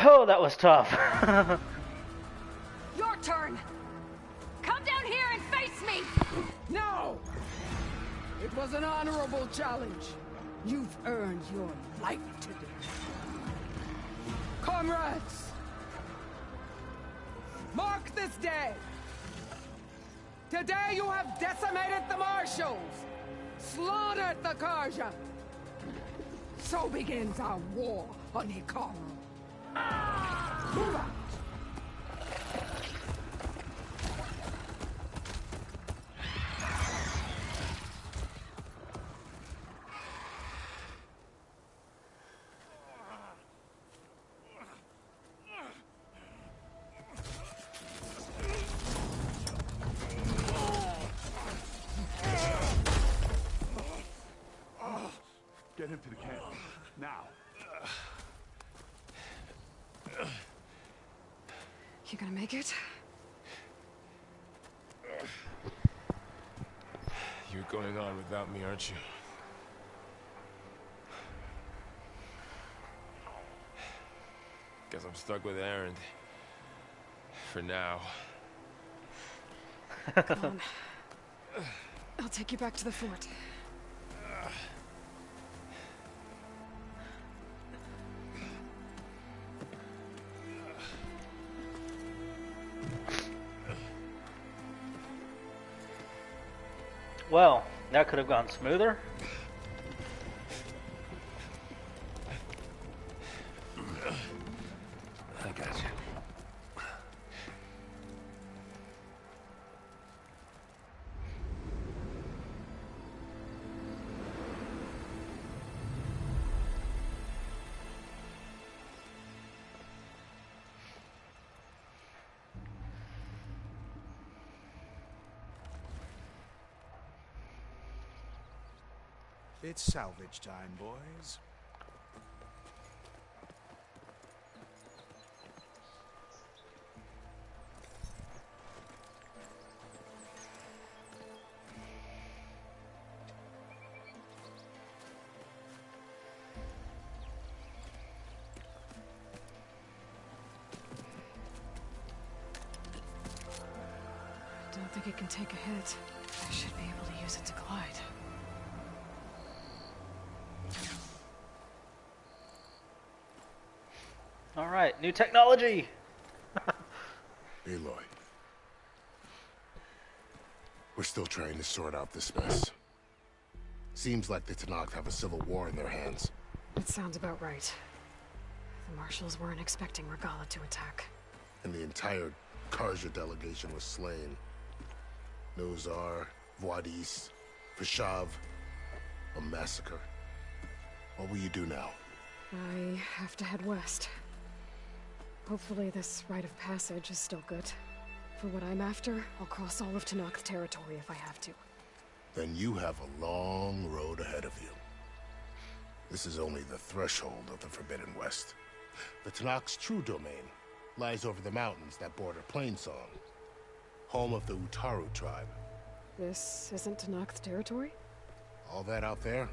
Speaker 1: Oh, that was tough.
Speaker 13: Your turn! Come down here and face me!
Speaker 19: No! It was an honorable challenge. You've earned your life today. Comrades! Mark this day! Today you have decimated the Marshals! Slaughtered the Karja! So begins our war on Hikaru. Move out!
Speaker 3: Get him to the camp. Now.
Speaker 2: You gonna make it?
Speaker 20: You're going on without me, aren't you? Guess I'm stuck with Aaron. For now.
Speaker 2: Come on. I'll take you back to the fort.
Speaker 1: Well, that could have gone smoother.
Speaker 20: I got you.
Speaker 14: It's salvage time, boys.
Speaker 2: Don't think it can take a hit. I should be able to use it to glide.
Speaker 1: Alright, new technology!
Speaker 8: Aloy. We're still trying to sort out this mess. Seems like the Tenakth have a civil war in their hands.
Speaker 2: It sounds about right. The Marshals weren't expecting Regala to attack.
Speaker 8: And the entire Karja delegation was slain. Nozar, Voidis, Fashav, a massacre. What will you do now?
Speaker 2: I have to head west. Hopefully this rite of passage is still good. For what I'm after, I'll cross all of Tenakth territory if I have to.
Speaker 8: Then you have a long road ahead of you. This is only the threshold of the Forbidden West. The Tenakth's true domain lies over the mountains that border Plainsong, home of the Utaru tribe.
Speaker 2: This isn't Tenakth territory?
Speaker 8: All that out there?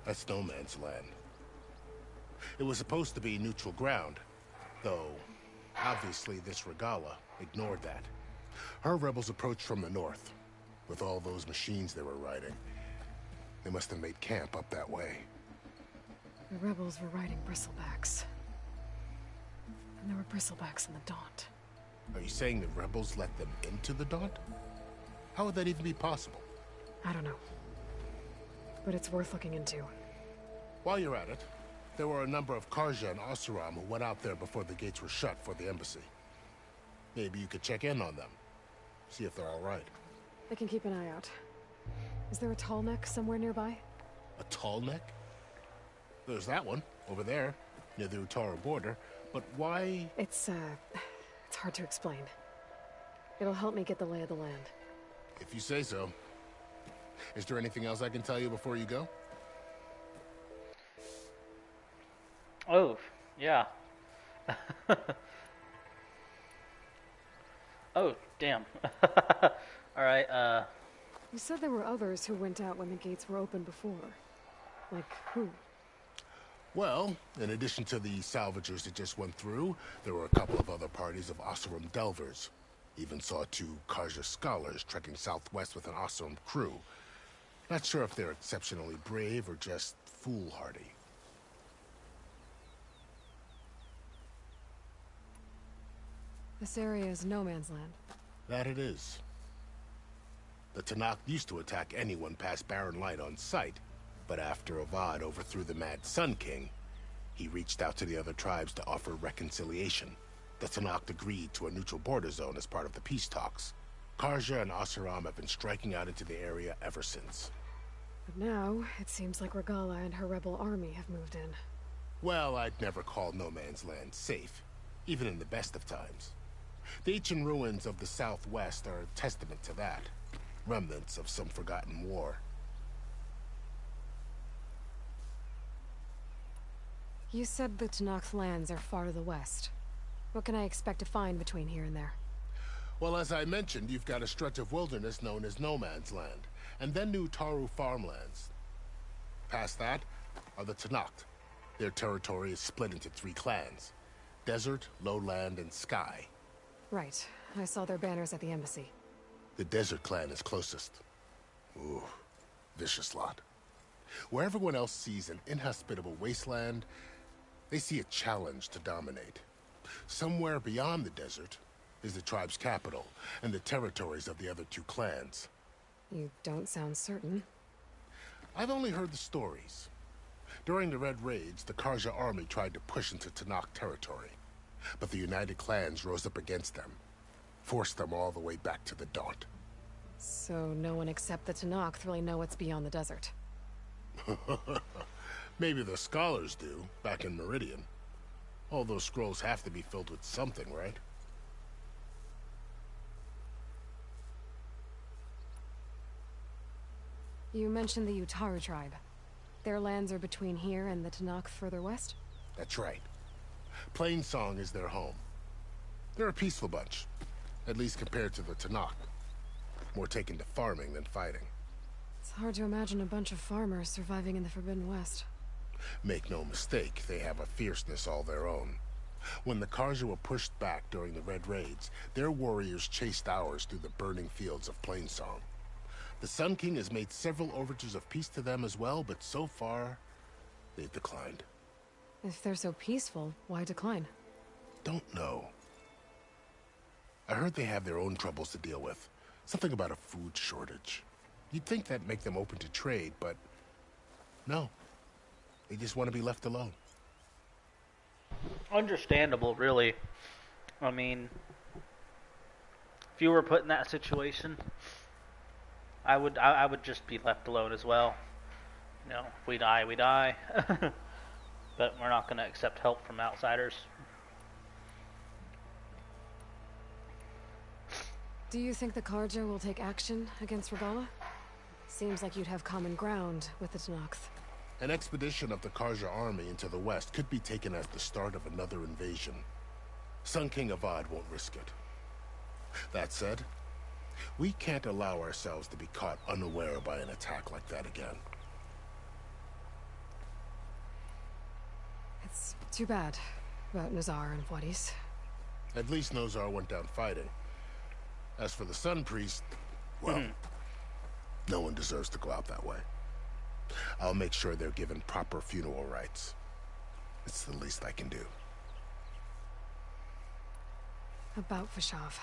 Speaker 8: That's no man's land. It was supposed to be neutral ground, though obviously this Regala ignored that. Her rebels approached from the north, with all those machines they were riding. They must have made camp up that way.
Speaker 2: The rebels were riding bristlebacks. And there were bristlebacks in the Daunt.
Speaker 8: Are you saying the rebels let them into the Daunt? How would that even be possible?
Speaker 2: I don't know. But it's worth looking into.
Speaker 8: While you're at it, there were a number of Karja and Oseram who went out there before the gates were shut for the embassy. Maybe you could check in on them. See if they're all right.
Speaker 2: I can keep an eye out. Is there a tall neck somewhere nearby?
Speaker 8: A tall neck? There's that one, over there, near the Utaru border. But why?
Speaker 2: It's hard to explain. It'll help me get the lay of the land.
Speaker 8: If you say so. Is there anything else I can tell you before you go?
Speaker 1: Oh, yeah. Oh, damn. Alright,
Speaker 2: You said there were others who went out when the gates were open before. Like who?
Speaker 8: Well, in addition to the salvagers that just went through, there were a couple of other parties of Oseram delvers. Even saw 2 Karja scholars trekking southwest with an Oseram crew. Not sure if they're exceptionally brave or just foolhardy.
Speaker 2: This area is no man's land.
Speaker 8: That it is. The Tenakth used to attack anyone past Barren Light on sight, but after Avad overthrew the Mad Sun King, he reached out to the other tribes to offer reconciliation. The Tenakth agreed to a neutral border zone as part of the peace talks. Karja and Oseram have been striking out into the area ever since.
Speaker 2: But now, it seems like Regala and her rebel army have moved in.
Speaker 8: Well, I'd never call no man's land safe, even in the best of times. The ancient ruins of the southwest are a testament to that. Remnants of some forgotten war.
Speaker 2: You said the Tenakth lands are far to the west. What can I expect to find between here and there?
Speaker 8: Well, as I mentioned, you've got a stretch of wilderness known as No Man's Land, and then new Taru farmlands. Past that are the Tenakth. Their territory is split into 3 clans: Desert, Lowland, and Sky.
Speaker 2: Right. I saw their banners at the embassy.
Speaker 8: The Desert clan is closest. Ooh, vicious lot. Where everyone else sees an inhospitable wasteland, they see a challenge to dominate. Somewhere beyond the desert is the tribe's capital and the territories of the other 2 clans.
Speaker 2: You don't sound certain.
Speaker 8: I've only heard the stories. During the Red Raids, the Karja army tried to push into Tenakth territory, but the United Clans rose up against them, forced them all the way back to the Daunt.
Speaker 2: So no one except the Tenakth really know what's beyond the desert.
Speaker 8: Maybe the scholars do, back in Meridian. All those scrolls have to be filled with something, right?
Speaker 2: You mentioned the Utaru tribe. Their lands are between here and the Tanakh further west?
Speaker 8: That's right. Plainsong is their home. They're a peaceful bunch, at least compared to the Tanakh. More taken to farming than fighting.
Speaker 2: It's hard to imagine a bunch of farmers surviving in the Forbidden West.
Speaker 8: Make no mistake, they have a fierceness all their own. When the Karja were pushed back during the Red Raids, their warriors chased ours through the burning fields of Plainsong. The Sun King has made several overtures of peace to them as well, but so far, they've declined.
Speaker 2: If they're so peaceful, why decline?
Speaker 8: Don't know. I heard they have their own troubles to deal with. Something about a food shortage. You'd think that'd make them open to trade, but no. They just want to be left alone.
Speaker 1: Understandable, really. I mean, if you were put in that situation, I would just be left alone as well. You know, if we die, we die. But we're not going to accept help from outsiders.
Speaker 2: Do you think the Karja will take action against Regala? Seems like you'd have common ground with the Tanakh.
Speaker 8: An expedition of the Karja army into the west could be taken as the start of another invasion. Sun King Avad won't risk it. That said, we can't allow ourselves to be caught unaware by an attack like that again.
Speaker 2: It's too bad about Nazar and Wadis.
Speaker 8: At least Nozar went down fighting. As for the Sun Priest, well, no one deserves to go out that way. I'll make sure they're given proper funeral rites. It's the least I can do.
Speaker 2: About Fashav.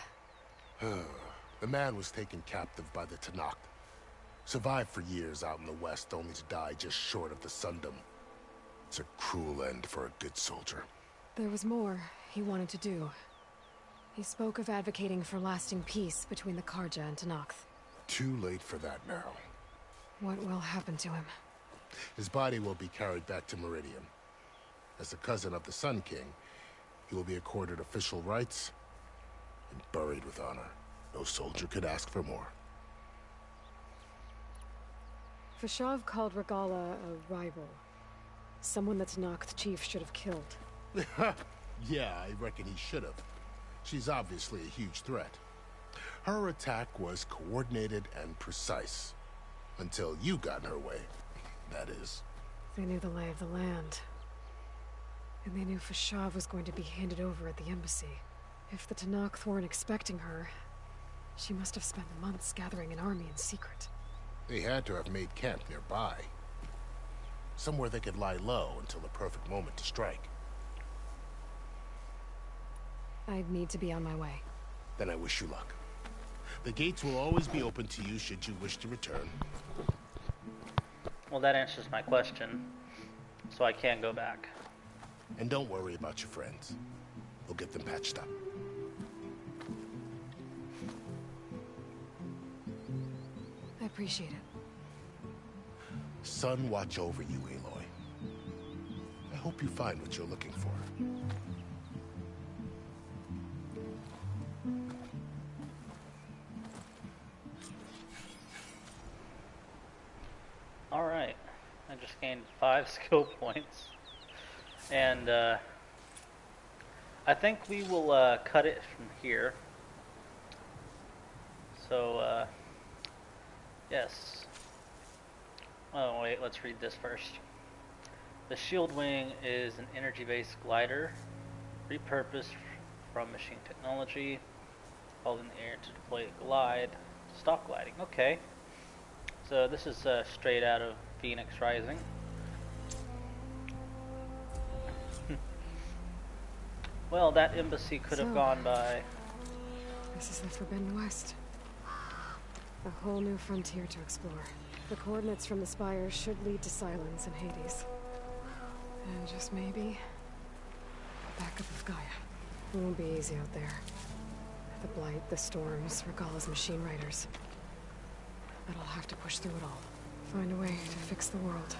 Speaker 8: The man was taken captive by the Tanakh. Survived for years out in the west, only to die just short of the Sundom. It's a cruel end for a good soldier.
Speaker 2: There was more he wanted to do. He spoke of advocating for lasting peace between the Karja and Tanakh.
Speaker 8: Too late for that now.
Speaker 2: What will happen to him?
Speaker 8: His body will be carried back to Meridian. As a cousin of the Sun King, he will be accorded official rights and buried with honor. No soldier could ask for more.
Speaker 2: Fashav called Regala a rival. Someone that Tanakh chief should have killed.
Speaker 8: Yeah, I reckon he should have. She's obviously a huge threat. Her attack was coordinated and precise. Until you got in her way, that is.
Speaker 2: They knew the lay of the land. And they knew Fashav was going to be handed over at the embassy. If the Tanakh weren't expecting her, she must have spent months gathering an army in secret.
Speaker 8: They had to have made camp nearby. Somewhere they could lie low until the perfect moment to strike.
Speaker 2: I'd need to be on my way.
Speaker 8: Then I wish you luck. The gates will always be open to you should you wish to return.
Speaker 1: Well, that answers my question, so I can go back.
Speaker 8: And don't worry about your friends. We'll get them patched up.
Speaker 2: I appreciate it.
Speaker 8: Sun watch over you, Aloy. I hope you find what you're looking for.
Speaker 1: Alright, I just gained 5 skill points. And I think we will cut it from here. So, yes. Oh wait, let's read this first. The Shield Wing is an energy-based glider, repurposed from machine technology, held in the air to deploy a glide, stop gliding. Okay. So this is straight out of Phoenix Rising. Well, that embassy could have gone by.
Speaker 2: This is the Forbidden West. A whole new frontier to explore. The coordinates from the spire should lead to Silence and Hades. And just maybe, backup of Gaia. It won't be easy out there. The Blight, the Storms, Regala's machine riders. But I'll have to push through it all. Find a way to fix the world.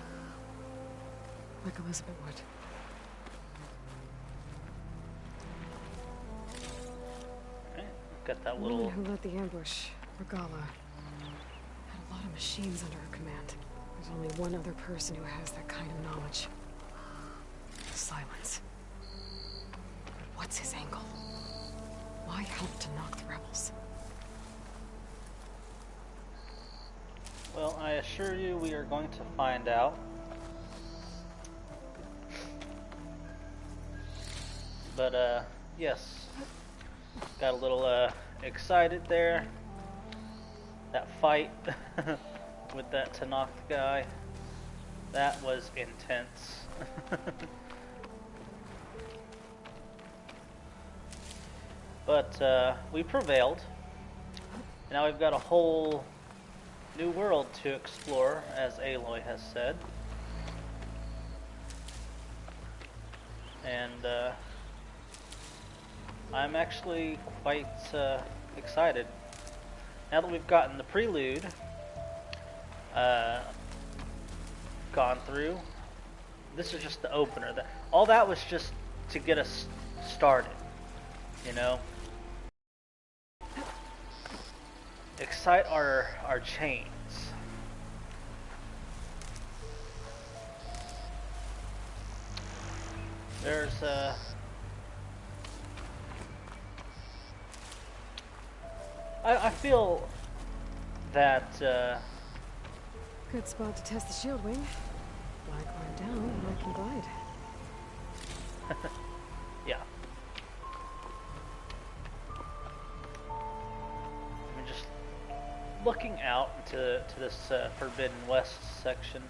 Speaker 2: Like Elizabeth would.
Speaker 1: Alright, got that
Speaker 2: The
Speaker 1: little...
Speaker 2: woman who led the ambush, Regala, had a lot of machines under her command. There's only one other person who has that kind of knowledge. Silence. But what's his angle? Why help to knock the rebels?
Speaker 1: Well, I assure you we are going to find out. But, yes. Got a little, excited there. That fight with that Tanakh guy. That was intense. But, we prevailed. Now we've got a whole new world to explore, as Aloy has said. And, I'm actually quite excited. Now that we've gotten the prelude gone through, this is just the opener. All that was just to get us started, you know? Excite our chains. There's I feel that
Speaker 2: good spot to test the shield wing. Why climb down when I can glide?
Speaker 1: yeah. I'm just looking out to this Forbidden West section.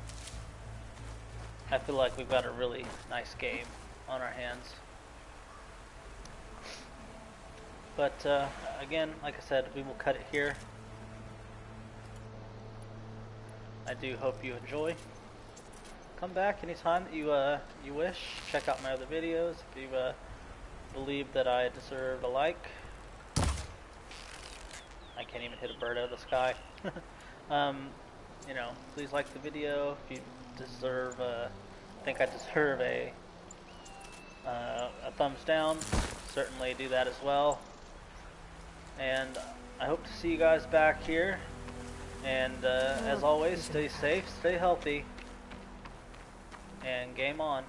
Speaker 1: I feel like we've got a really nice game on our hands. But again, like I said, we will cut it here. I do hope you enjoy. Come back anytime that you wish. Check out my other videos if you believe that I deserve a like. I can't even hit a bird out of the sky. You know, please like the video if you deserve. Think I deserve a thumbs down. Certainly do that as well. And I hope to see you guys back here. And as always, stay safe, stay healthy, and game on.